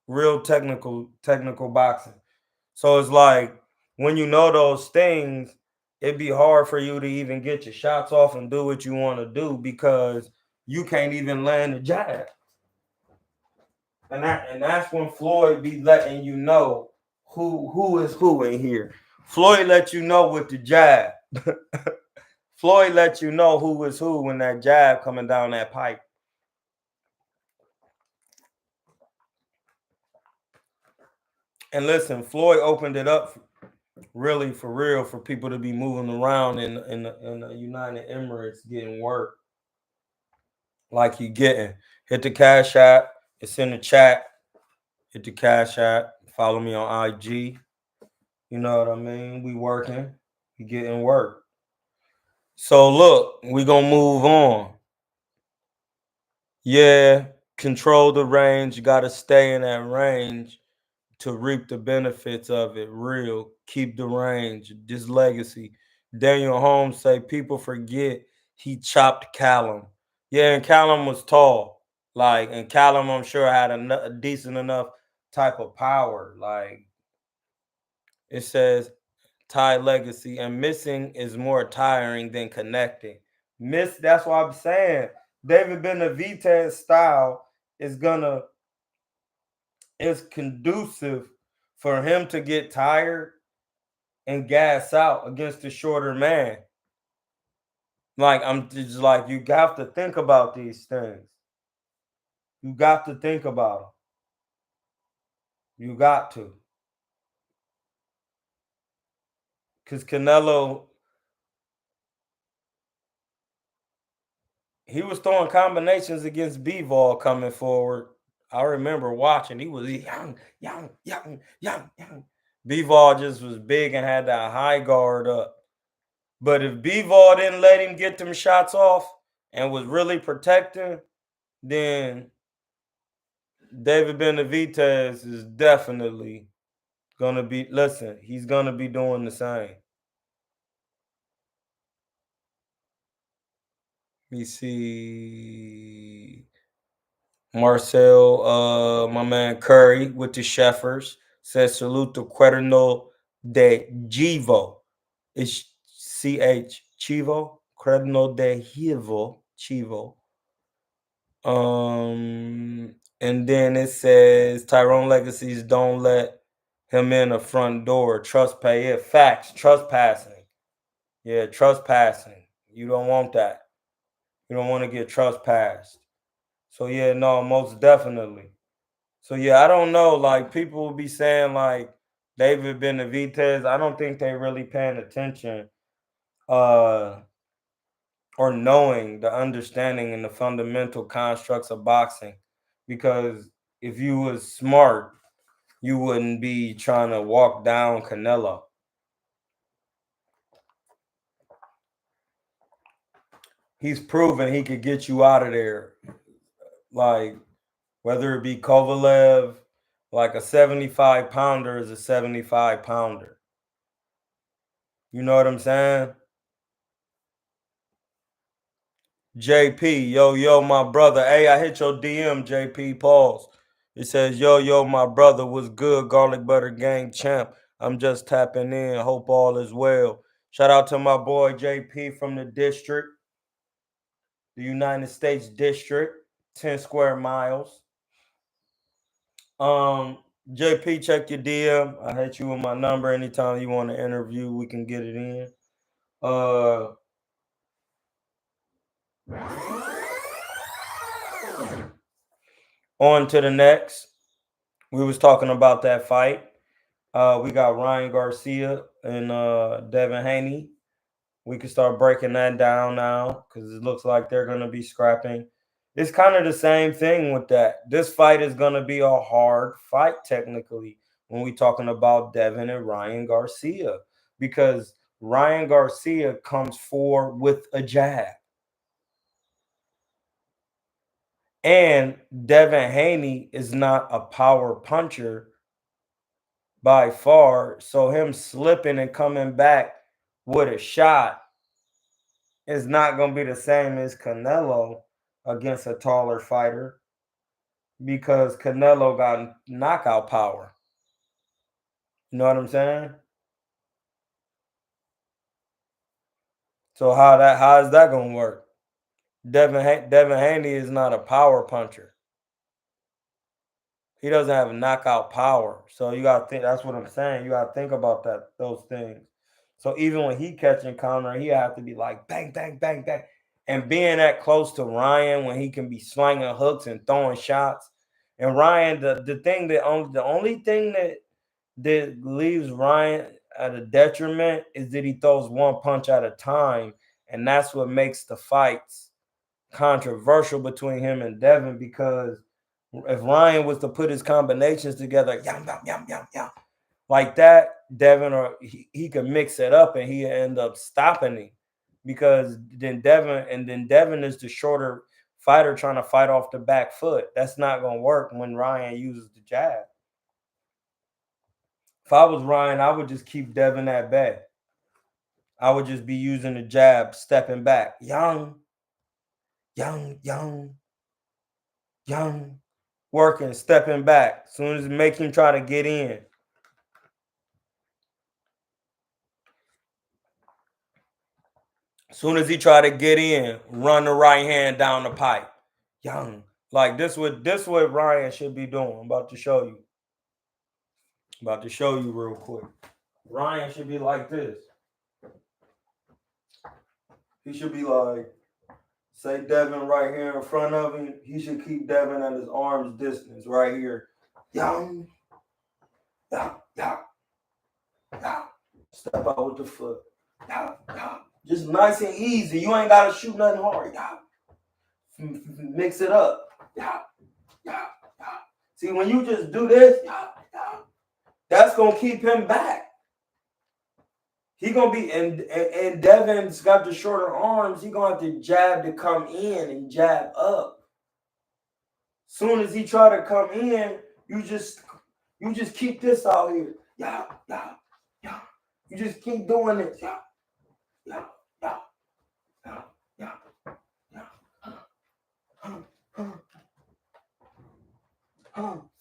Real technical boxing. So it's like when you know those things, it'd be hard for you to even get your shots off and do what you want to do because you can't even land a jab. And that's when Floyd be letting you know who is who in here. Floyd let you know with the jab. Floyd let you know who is who when that jab coming down that pipe. And listen, Floyd opened it up really for real for people to be moving around in the United Emirates getting work like you getting. Hit the cash app. It's in the chat. Hit the cash app. Follow me on IG. You know what I mean? We working. We getting work. So look, we gonna move on. Yeah, control the range. You gotta stay in that range to reap the benefits of it. Real. Keep the range. This legacy. Daniel Holmes say people forget he chopped Callum. Yeah, and Callum was tall. Like, and Callum, I'm sure had a decent enough type of power. Like, it says tie legacy, and missing is more tiring than connecting. That's what I'm saying. David Benavidez style is conducive for him to get tired and gas out against the shorter man. Like, I'm just like, you have to think about these things. You got to think about them. You got to. Because Canelo, he was throwing combinations against Bivol coming forward. I remember watching. He was young. Bivol just was big and had that high guard up. But if Bivol didn't let him get them shots off and was really protecting, then David Benavidez is definitely gonna be. Listen, he's gonna be doing the same. Let me see. Marcel, my man Curry with the Sheffers says salute to KuernoDeChivo. It's CH Chivo. KuernoDeChivo. Chivo. And then it says Tyrone Legacy's don't let him in the front door. Trust pay it. Facts. Trespassing. Yeah, trespassing. You don't want that. You don't want to get trespassed. So yeah, no, most definitely. So yeah, I don't know. Like people will be saying like David Benavidez. I don't think they really paying attention. Or knowing the understanding and the fundamental constructs of boxing, because if you was smart, you wouldn't be trying to walk down Canelo. He's proven he could get you out of there, like whether it be Kovalev, like a 75 pounder is a 75 pounder. You know what I'm saying? JP, yo, my brother. Hey, I hit your DM, JP. Pause. It says, yo, my brother was good. Garlic butter gang champ. I'm just tapping in. Hope all is well. Shout out to my boy JP from the district, the United States District, 10 square miles. JP, check your DM. I hit you with my number. Anytime you want to interview, we can get it in. On to the next. We was talking about that fight. We got Ryan Garcia and Devin Haney. We can start breaking that down now because it looks like they're going to be scrapping. It's kind of the same thing with that. This fight is going to be a hard fight technically when we're talking about Devin and Ryan Garcia, because Ryan Garcia comes forward with a jab. And Devin Haney is not a power puncher by far. So him slipping and coming back with a shot is not going to be the same as Canelo against a taller fighter, because Canelo got knockout power. You know what I'm saying? So how is that going to work? Devin Haney is not a power puncher. He doesn't have knockout power. So you got to think, that's what I'm saying. You got to think about those things. So even when he catching counter, he have to be like bang, bang, bang, bang. And being that close to Ryan when he can be slinging hooks and throwing shots. And Ryan, the only thing that leaves Ryan at a detriment is that he throws one punch at a time. And that's what makes the fights controversial between him and Devin, because if Ryan was to put his combinations together, yum, yum, yum, yum, yum, like that, Devin, or he could mix it up and he end up stopping him, because then Devin is the shorter fighter trying to fight off the back foot. That's not going to work when Ryan uses the jab. If I was Ryan, I would just keep Devin at bay. I would just be using the jab, stepping back. Young, working, stepping back. As soon as it make him try to get in. As soon as he try to get in, run the right hand down the pipe. Young. Like this what Ryan should be doing. I'm about to show you. About to show you real quick. Ryan should be like this. He should be like, say Devin right here in front of him. He should keep Devin at his arm's distance right here. Young. Step out with the foot. Just nice and easy. You ain't got to shoot nothing hard. Mix it up. See, when you just do this, that's going to keep him back. He going to be, and Devin's got the shorter arms. He going to have to jab to come in and jab up. Soon as he try to come in, you just keep this out here. You just keep doing this.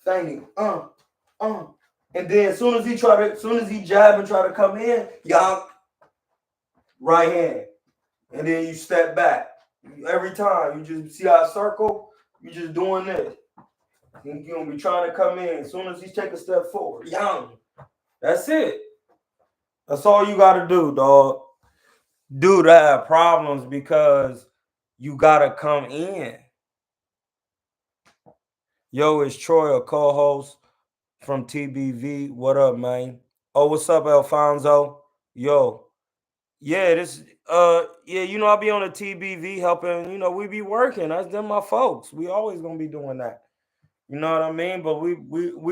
Feigning. And then as soon as he jab and try to come in, right hand. And then you step back. Every time you just see how I circle, you just doing this. He's gonna be trying to come in as soon as he take a step forward. Young. That's it. That's all you gotta do, dog. Dude, I have problems because you gotta come in. Yo, it's Troy, a co-host from TBV. What up, man? Oh, what's up, Alfonso? Yo, yeah, I'll be on the TBV helping. We be working. That's them my folks. We always gonna be doing that. You know what I mean? But we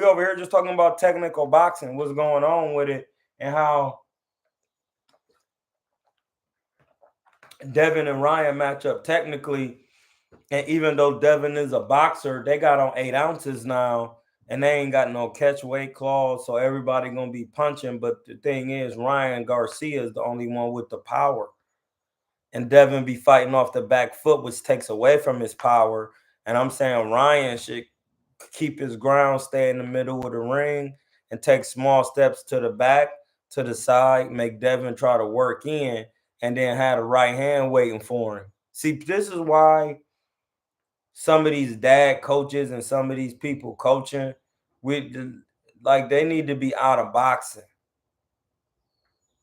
over here just talking about technical boxing, what's going on with it, and how Devin and Ryan match up technically. And even though Devin is a boxer, they got on 8 ounces now, and they ain't got no catch weight clause, so everybody gonna be punching. But the thing is, Ryan Garcia is the only one with the power, and Devin be fighting off the back foot, which takes away from his power. And I'm saying Ryan should keep his ground, stay in the middle of the ring, and take small steps to the back, to the side, make Devin try to work in, and then have the right hand waiting for him. See, this is why some of these dad coaches and some of these people coaching they need to be out of boxing.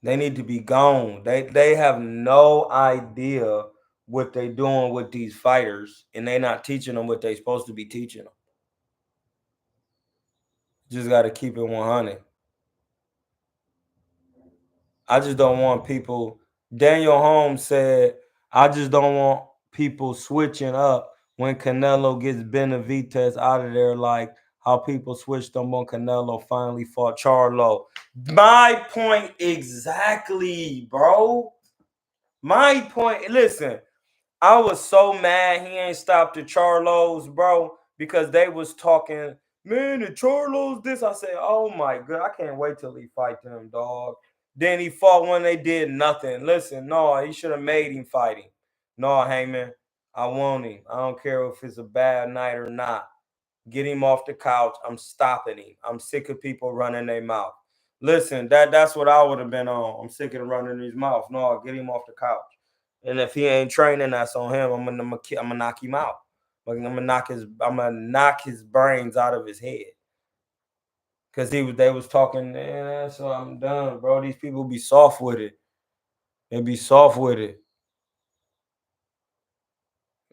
They need to be gone. They have no idea what they doing with these fighters, and they not teaching them what they supposed to be teaching them. Just got to keep it 100. I just don't want people. Daniel Holmes said, I just don't want people switching up when Canelo gets Benavidez out of there, like how people switched them on Canelo finally fought Charlo. My point exactly, bro. My point. Listen, I was so mad he ain't stopped the Charlos, bro, because they was talking, man, the Charlos this. I said, oh my god, I can't wait till he fight them, dog. Then he fought when they did nothing. Listen, no, he should have made him fight him. No, Heyman, I want him. I don't care if it's a bad night or not. Get him off the couch. I'm stopping him. I'm sick of people running their mouth. Listen, that's what I would have been on. I'm sick of running his mouth. No, get him off the couch. And if he ain't training, that's on him. I'm gonna knock him out. I'm gonna knock his brains out of his head. Cause they was talking, man, so I'm done, bro. These people be soft with it. They be soft with it.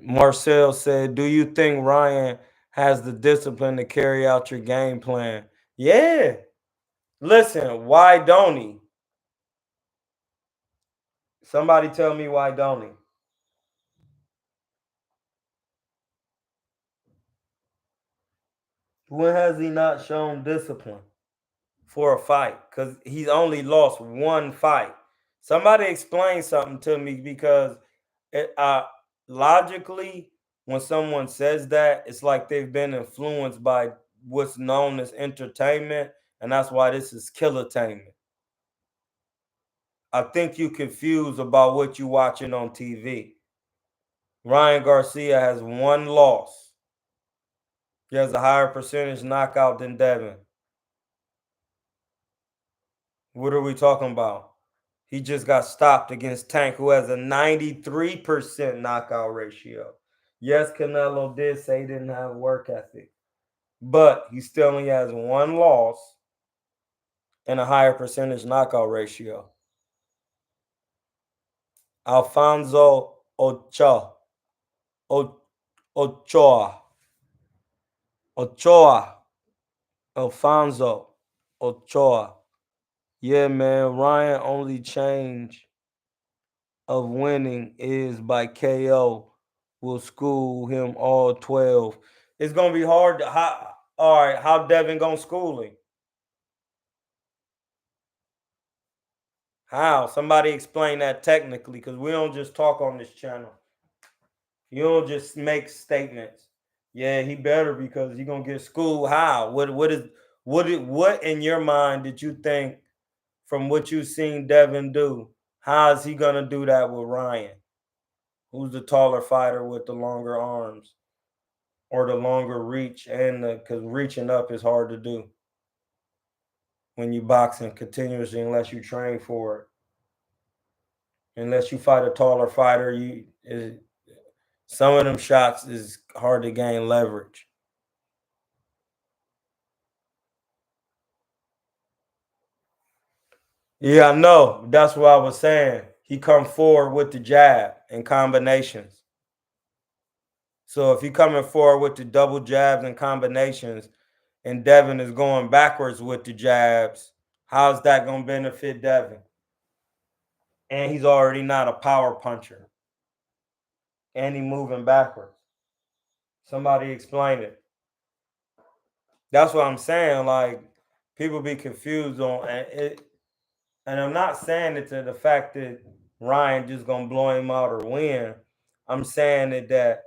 Marcel said, do you think Ryan has the discipline to carry out your game plan? Yeah. Listen, why don't he? Somebody tell me why don't he? When has he not shown discipline for a fight? Because he's only lost one fight. Somebody explain something to me because logically, when someone says that, it's like they've been influenced by what's known as entertainment, and that's why this is Kilatainment. I think you confused about what you're watching on TV. Ryan Garcia has one loss. He has a higher percentage knockout than Devin. What are we talking about? He just got stopped against Tank, who has a 93% knockout ratio. Yes, Canelo did say he didn't have work ethic, but he still only has one loss and a higher percentage knockout ratio. Alfonso Ochoa. Ochoa. Alfonso Ochoa. Yeah, man. Ryan only change of winning is by KO. Will school him all 12. It's gonna be hard to all right, how Devin gonna school him? How? Somebody explain that technically, because we don't just talk on this channel. You don't just make statements. Yeah, he better because he's gonna get schooled. How? What in your mind did you think from what you've seen Devin do? How is he gonna do that with Ryan, who's the taller fighter with the longer arms or the longer reach? And because reaching up is hard to do when you boxing continuously unless you train for it. Unless you fight a taller fighter, some of them shots is hard to gain leverage. Yeah, I know. That's what I was saying. He come forward with the jab and combinations. So if he coming forward with the double jabs and combinations, and Devin is going backwards with the jabs, how's that gonna benefit Devin? And he's already not a power puncher, and he moving backwards. Somebody explain it. That's what I'm saying. Like people be confused on it, and I'm not saying it to the fact that Ryan just gonna blow him out or win. I'm saying that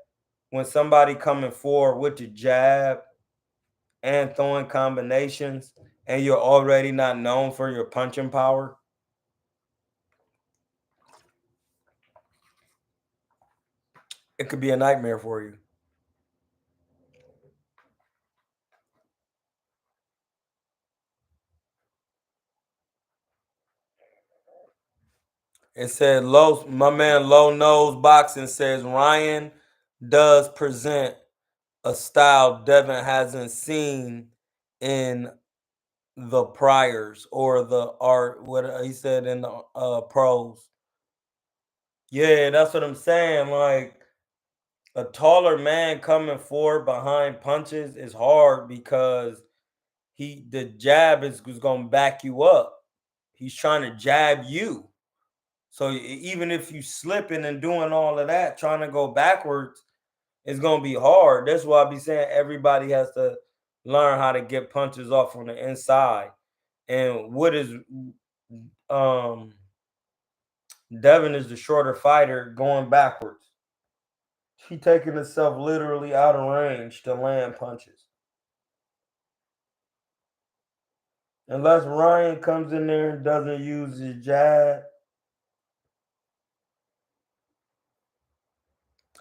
when somebody coming forward with the jab and throwing combinations, and you're already not known for your punching power, it could be a nightmare for you. It said low. My man Low Nose Boxing says Ryan does present a style Devin hasn't seen in the priors or the art. What he said in the pros. Yeah, that's what I'm saying. Like a taller man coming forward behind punches is hard because the jab is gonna back you up. He's trying to jab you. So even if you slipping and doing all of that, trying to go backwards, it's gonna be hard. That's why I be saying everybody has to learn how to get punches off on the inside. And what is um Devin is the shorter fighter going backwards. He taking himself literally out of range to land punches. Unless Ryan comes in there and doesn't use his jab,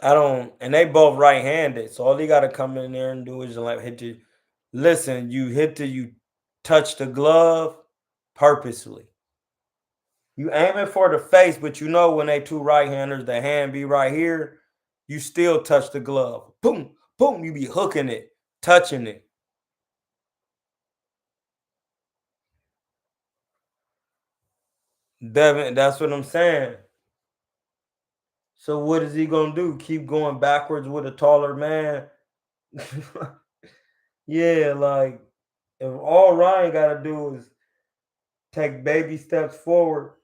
I don't. And they both right-handed, so all he got to come in there and do is like hit you. Listen, you touch the glove purposely. You aim it for the face, but you know when they two right-handers, the hand be right here. You still touch the glove. Boom, boom. You be hooking it, touching it. Devin, that's what I'm saying. So what is he gonna do? Keep going backwards with a taller man? Yeah, like if all Ryan gotta do is take baby steps forward,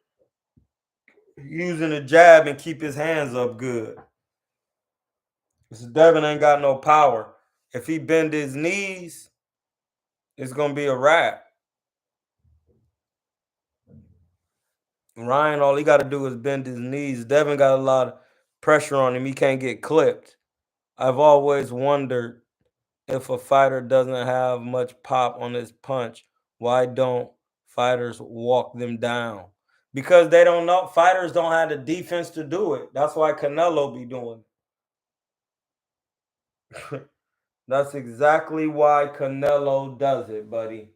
using a jab and keep his hands up good. Because Devin ain't got no power. If he bend his knees, it's gonna be a wrap. Ryan, all he got to do is bend his knees. Devin got a lot of pressure on him. He can't get clipped. I've always wondered if a fighter doesn't have much pop on his punch, why don't fighters walk them down? Because they don't know. Fighters don't have the defense to do it. That's why Canelo be doing it. That's exactly why Canelo does it, buddy.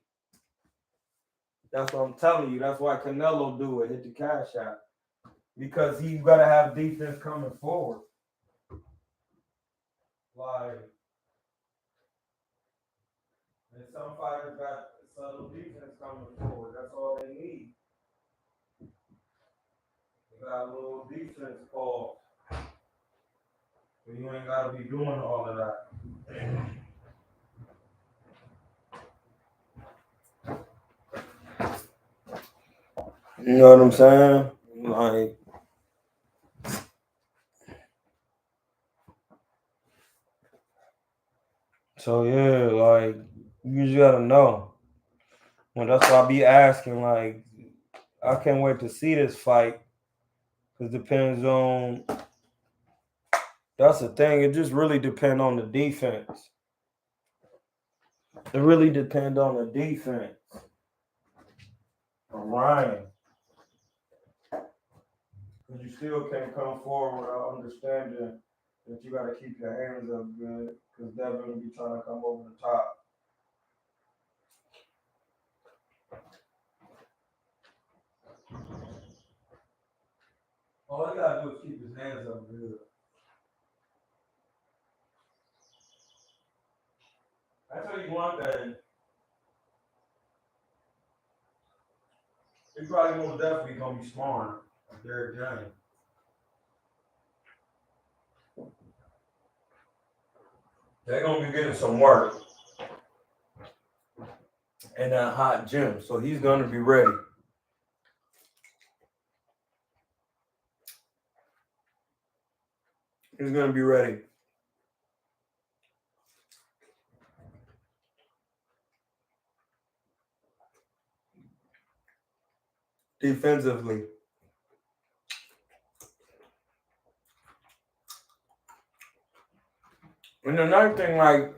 That's what I'm telling you. That's why Canelo do it. Hit the cash out. Because he gotta have defense coming forward. Like, and some fighters got subtle defense coming forward. That's all they need. They got a little defense call. But you ain't gotta be doing all of that. You know what I'm saying? Like, so yeah, like you just gotta know. Well, that's why I be asking. Like, I can't wait to see this fight. Cause depends on. That's the thing. It just really depends on the defense. It really depends on the defense. Ryan. Because you still can't come forward without understanding that you got to keep your hands up good. Because Devin will be trying to come over the top. All he got to do is keep his hands up good. I tell you one thing. He's probably most definitely gonna be smart. Derrick James. They're gonna be getting some work in that hot gym, so he's gonna be ready. He's gonna be ready. Defensively. And another thing, like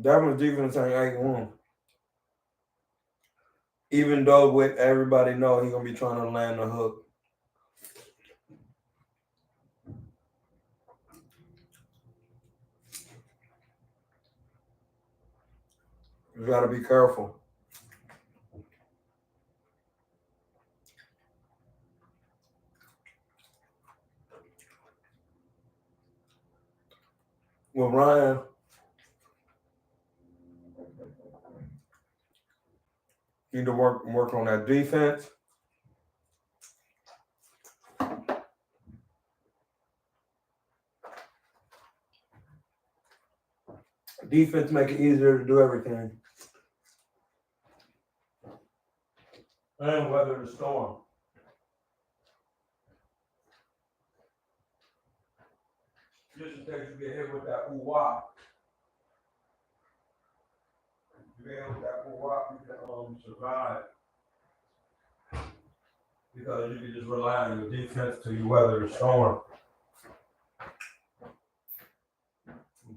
Devon's defense ain't 8-1. Even though with everybody know he's gonna be trying to land the hook. You gotta be careful. With Ryan, need to work on that defense. Defense make it easier to do everything. And weather the storm. Just in case you get hit with that ooh-wah. You get hit with that ooh-wah, you can survive. Because you can just rely on your defense till you weather the storm.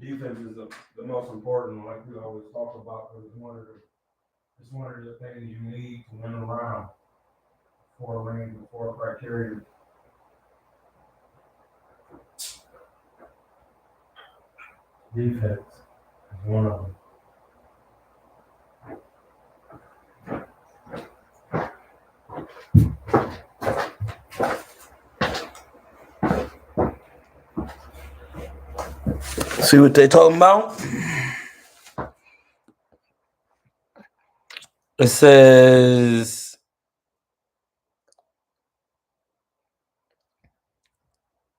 Defense is the most important, like we always talk about, because it's one of the things you need to win around. Four rings and four criteria. Defense is one of them. See what they talking about? It says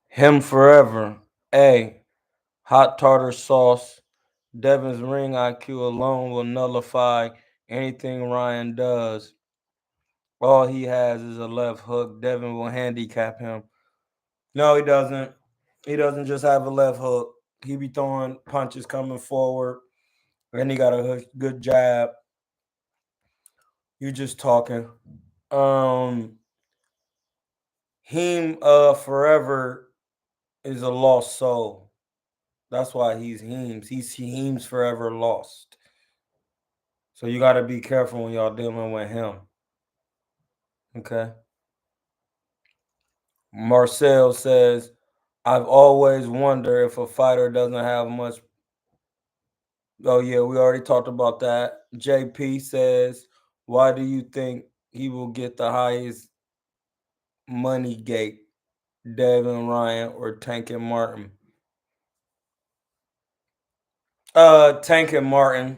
him forever. A. Hot tartar sauce. Devin's ring IQ alone will nullify anything Ryan does. All he has is a left hook. Devin will handicap him. No, he doesn't. He doesn't just have a left hook. He be throwing punches coming forward. And he got a good jab. You just talking. Him forever is a lost soul. That's why he's Heems. He's Heems forever lost. So you got to be careful when y'all dealing with him. Okay. Marcel says, I've always wondered if a fighter doesn't have much. Oh, yeah, we already talked about that. JP says, why do you think he will get the highest money gate? Devin Ryan or Tank and Martin? Tank and Martin.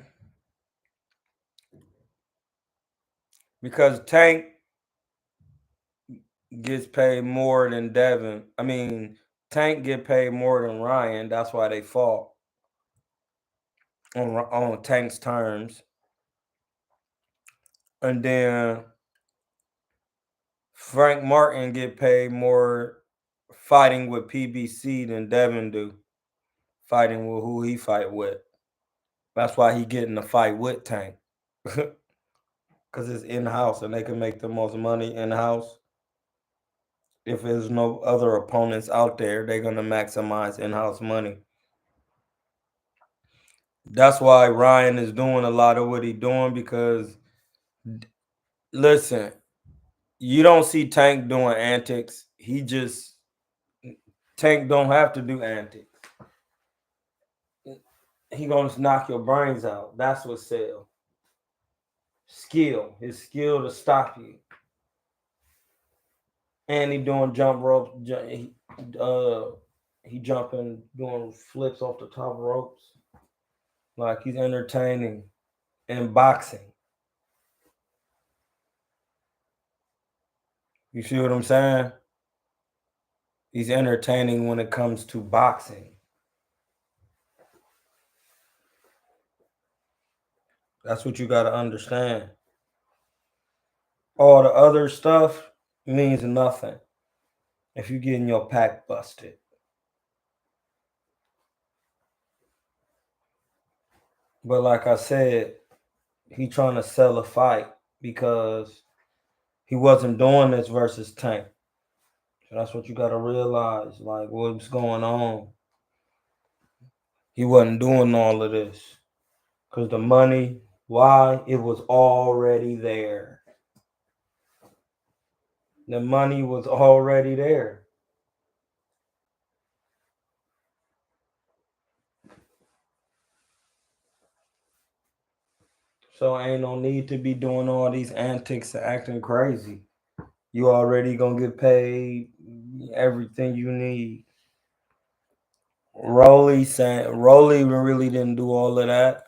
Because Tank gets paid more than Devin. I mean, Tank get paid more than Ryan. That's why they fought on Tank's terms. And then Frank Martin get paid more fighting with PBC than Devin do. Fighting with who he fight with. That's why he getting the fight with Tank. Because it's in-house and they can make the most money in-house. If there's no other opponents out there, they're going to maximize in-house money. That's why Ryan is doing a lot of what he's doing because, listen, you don't see Tank doing antics. Tank don't have to do antics. He gonna knock your brains out. That's what sells. Skill. His skill to stop you. And he doing jump ropes. He jumping, doing flips off the top ropes. Like he's entertaining. in boxing. You see what I'm saying? He's entertaining when it comes to boxing. That's what you got to understand. All the other stuff means nothing if you're getting your pack busted. But like I said, he trying to sell a fight because he wasn't doing this versus Tank. So that's what you got to realize. Like, what's going on? He wasn't doing all of this because the money, why? It was already there. The money was already there. So ain't no need to be doing all these antics and acting crazy. You already gonna get paid everything you need. Rolly really didn't do all of that.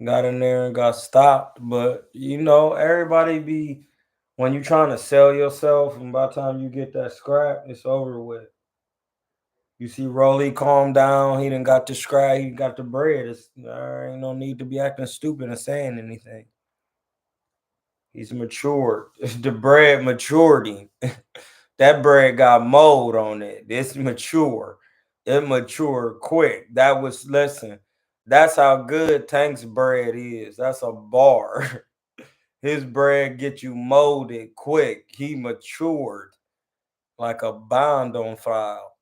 Got in there and got stopped. But you know, everybody be when you trying to sell yourself, and by the time you get that scrap, it's over with. You see Rolly calm down, he done got the scrap, he got the bread. There ain't no need to be acting stupid and saying anything. He's matured. The bread matured him. That bread got mold on it. It's mature. It matured quick. Listen, that's how good Tank's bread is. That's a bar. His bread get you molded quick. He matured like a bond on file.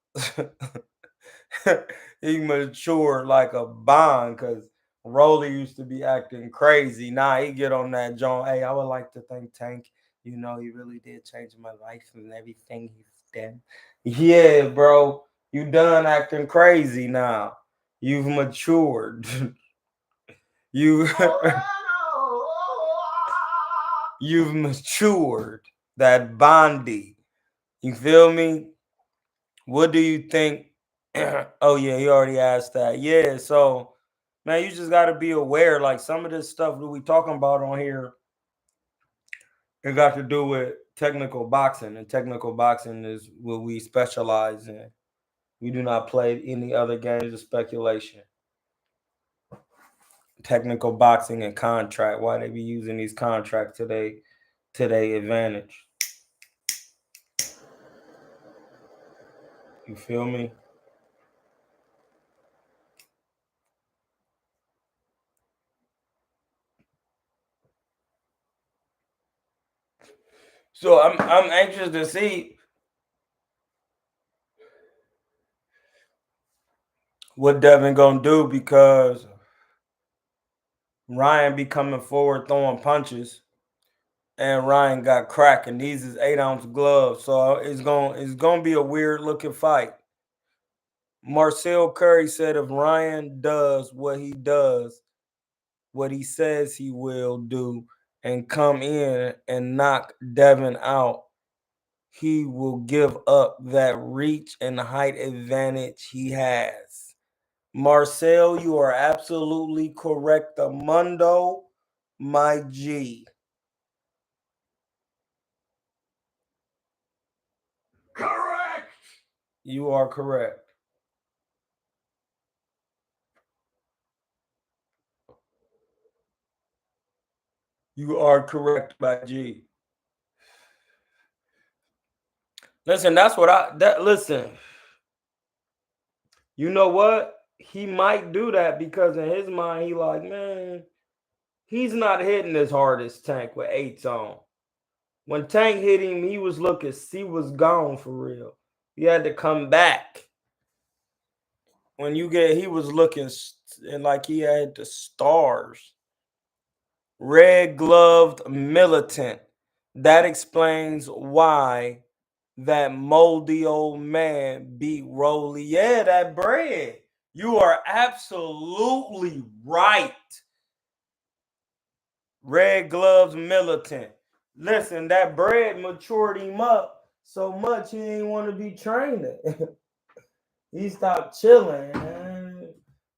He matured like a bond because Rolly used to be acting crazy. Nah, he get on that joint. Hey, I would like to thank Tank. You know, he really did change my life and everything he's done. Yeah, bro. You done acting crazy now. You've matured. you you've matured. That Bondi. You feel me? What do you think? Oh yeah, he already asked that. Yeah, so man, you just got to be aware. Like some of this stuff that we talking about on here, it got to do with technical boxing, and technical boxing is what we specialize in. We do not play any other games of speculation. Technical boxing and contract. Why they be using these contracts to their advantage? You feel me? So I'm anxious to see what Devin gonna do because Ryan be coming forward throwing punches, and Ryan got crack, and these is 8-ounce gloves, so it's gonna be a weird looking fight. Marcel Curry said if Ryan does what he does, what he says he will do, and come in and knock Devin out, he will give up that reach and height advantage he has. Marcel, you are absolutely correct. Mundo, my G. Correct. You are correct. You are correct, my G. Listen, listen. You know what? He might do that because in his mind, he like, man, he's not hitting as hard as Tank with 8s on. When Tank hit him, he was gone for real. He had to come back. He was looking and like he had the stars. Red gloved militant. That explains why that moldy old man beat Rolly. Yeah, that bread. You are absolutely right. Red gloves militant. Listen, that bread matured him up so much he didn't want to be training. He stopped chilling. Man.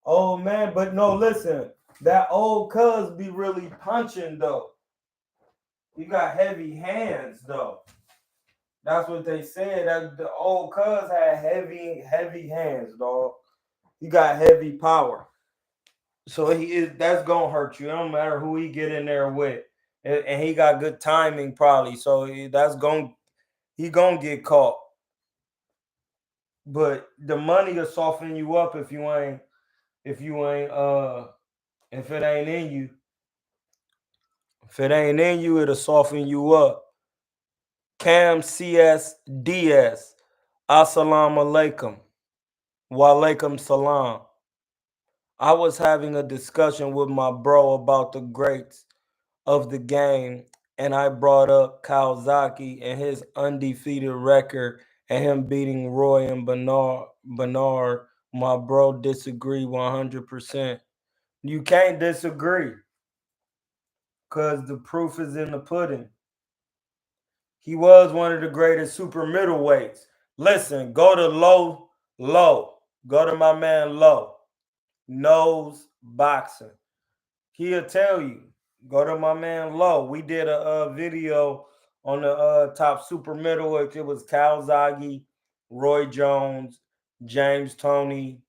Oh man, but no, listen. That old cuz be really punching though. He got heavy hands though. That's what they said. That the old cuz had heavy hands, dog. He got heavy power. So that's gonna hurt you. It don't matter who he get in there with. And he got good timing probably. So he gonna get caught. But the money will soften you up if you ain't if it ain't in you. If it ain't in you, it'll soften you up. Cam CS Assalamu alaikum. Wa alaikum salam. I was having a discussion with my bro about the greats of the game, and I brought up Kawasaki and his undefeated record and him beating Roy and Bernard. My bro disagreed 100%. You can't disagree because the proof is in the pudding. He was one of the greatest super middleweights. Listen, go to Low. Go to my man Low. Knows boxing. He'll tell you. Go to my man Low. We did a video on the top super middleweights. It was Kawasaki, Roy Jones, James Toney,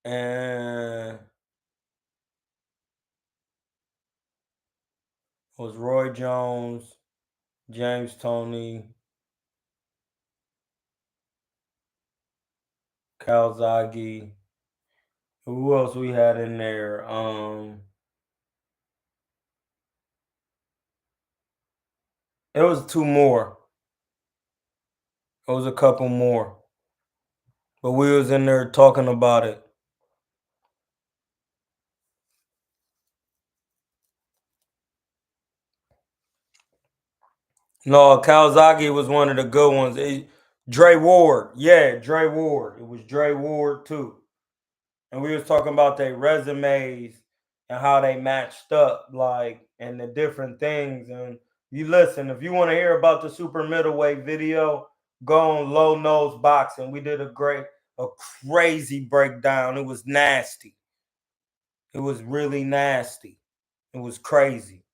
and it was Roy Jones, James Toney, Kawasaki. Who else we had in there? It was two more. It was a couple more. But we was in there talking about it. No, Kawasaki was one of the good ones. Dre Ward. Yeah, Dre Ward. It was Dre Ward too. And we was talking about their resumes and how they matched up, like, and the different things. And you listen, if you want to hear about the super middleweight video, go on Low Nose Boxing. We did a crazy breakdown. It was nasty. It was really nasty. It was crazy.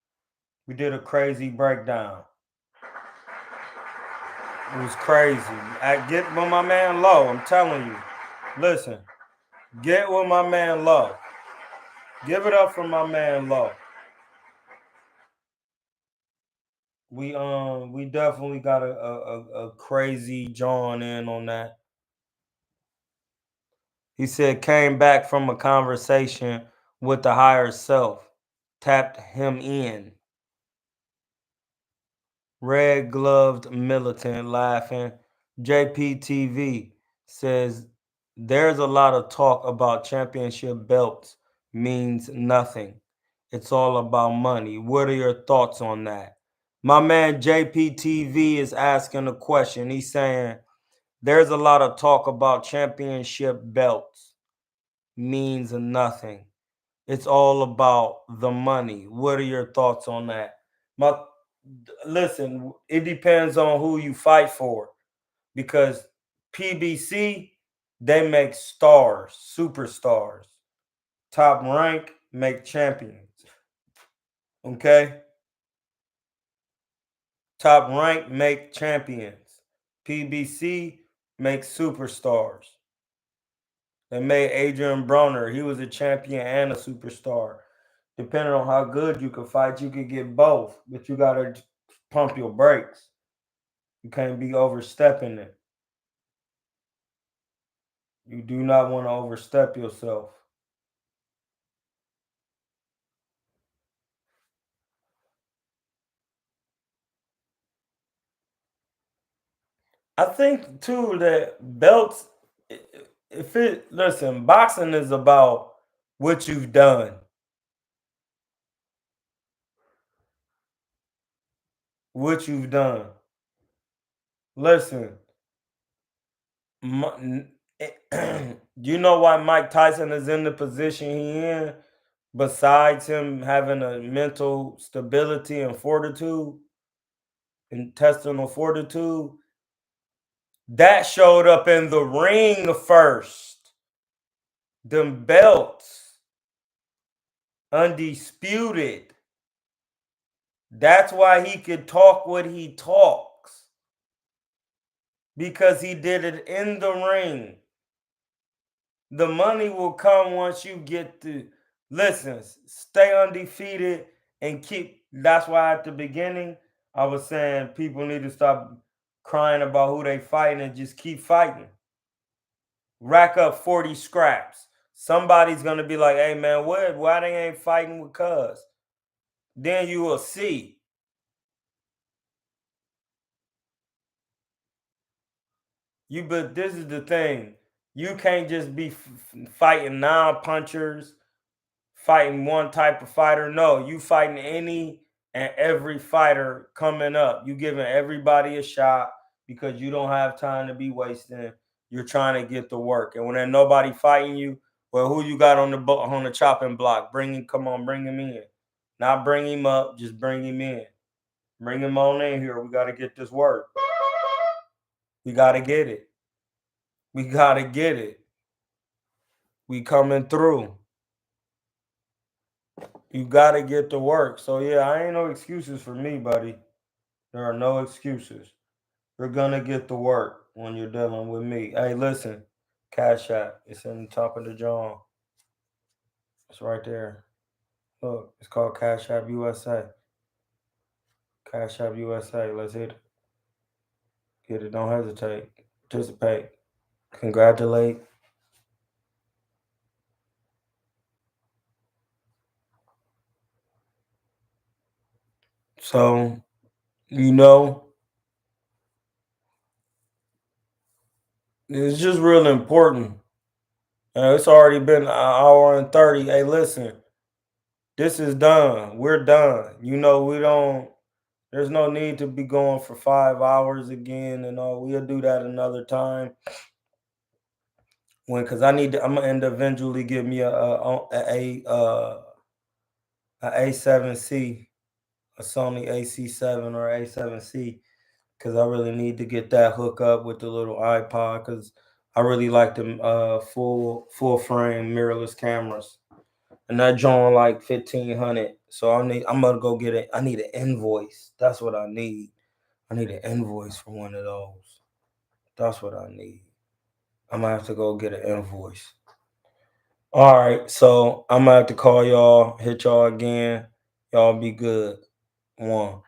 We did a crazy breakdown. It was crazy. I get with my man Low. I'm telling you. Listen, get with my man Low. Give it up for my man Low. We definitely got a crazy John in on that. He said came back from a conversation with the higher self, tapped him in. Red gloved militant laughing. JPTV says there's a lot of talk about championship belts means nothing. It's all about money. What are your thoughts on that? My man JPTV is asking a question. He's saying there's a lot of talk about championship belts means nothing. It's all about the money. What are your thoughts on that? Listen, it depends on who you fight for because PBC, they make stars, superstars. Top rank make champions. Okay? Top rank make champions. PBC make superstars. They made Adrian Broner. He was a champion and a superstar. Depending on how good you can fight, you could get both, but you gotta pump your brakes. You can't be overstepping it. You do not want to overstep yourself. I think too that belts, if it listen, boxing is about what you've done. What you've done. Listen, you know why Mike Tyson is in the position he in? Besides him having a mental stability and fortitude, intestinal fortitude, that showed up in the ring first. Them belts, undisputed. That's why he could talk what he talks. Because he did it in the ring. The money will come once you get to listen, stay undefeated and keep. That's why at the beginning I was saying people need to stop crying about who they fighting and just keep fighting. Rack up 40 scraps. Somebody's gonna be like, hey man, why they ain't fighting with cuz? Then you will see. But this is the thing. You can't just be fighting non-punchers, fighting one type of fighter. No, you fighting any and every fighter coming up. You giving everybody a shot because you don't have time to be wasting. You're trying to get to work. And when there's nobody fighting you, well, who you got on the chopping block? Bring him in. Not bring him up, just bring him in. Bring him on in here. We got to get this work. We got to get it. We got to get it. We coming through. You got to get to work. So, yeah, I ain't no excuses for me, buddy. There are no excuses. You're going to get to work when you're dealing with me. Hey, listen, Cash App. It's in the top of the jaw. It's right there. Look, it's called Cash App USA. Cash App USA. Let's hit it. Get it. Don't hesitate. Participate. Congratulate. So, it's just real important. It's already been an hour and 30. Hey, listen, this is done. We're done. There's no need to be going for 5 hours again and all. We'll do that another time. Because I'm gonna end up eventually give me a A7C, a Sony AC7 or A7C, because I really need to get that hook up with the little iPod, because I really like them full frame mirrorless cameras, and that drawing like 1,500. So I'm gonna go get it. I need an invoice. That's what I need. I need an invoice for one of those. That's what I need. I'm gonna have to go get an invoice. All right, so I'm gonna have to call y'all, hit y'all again. Y'all be good. One.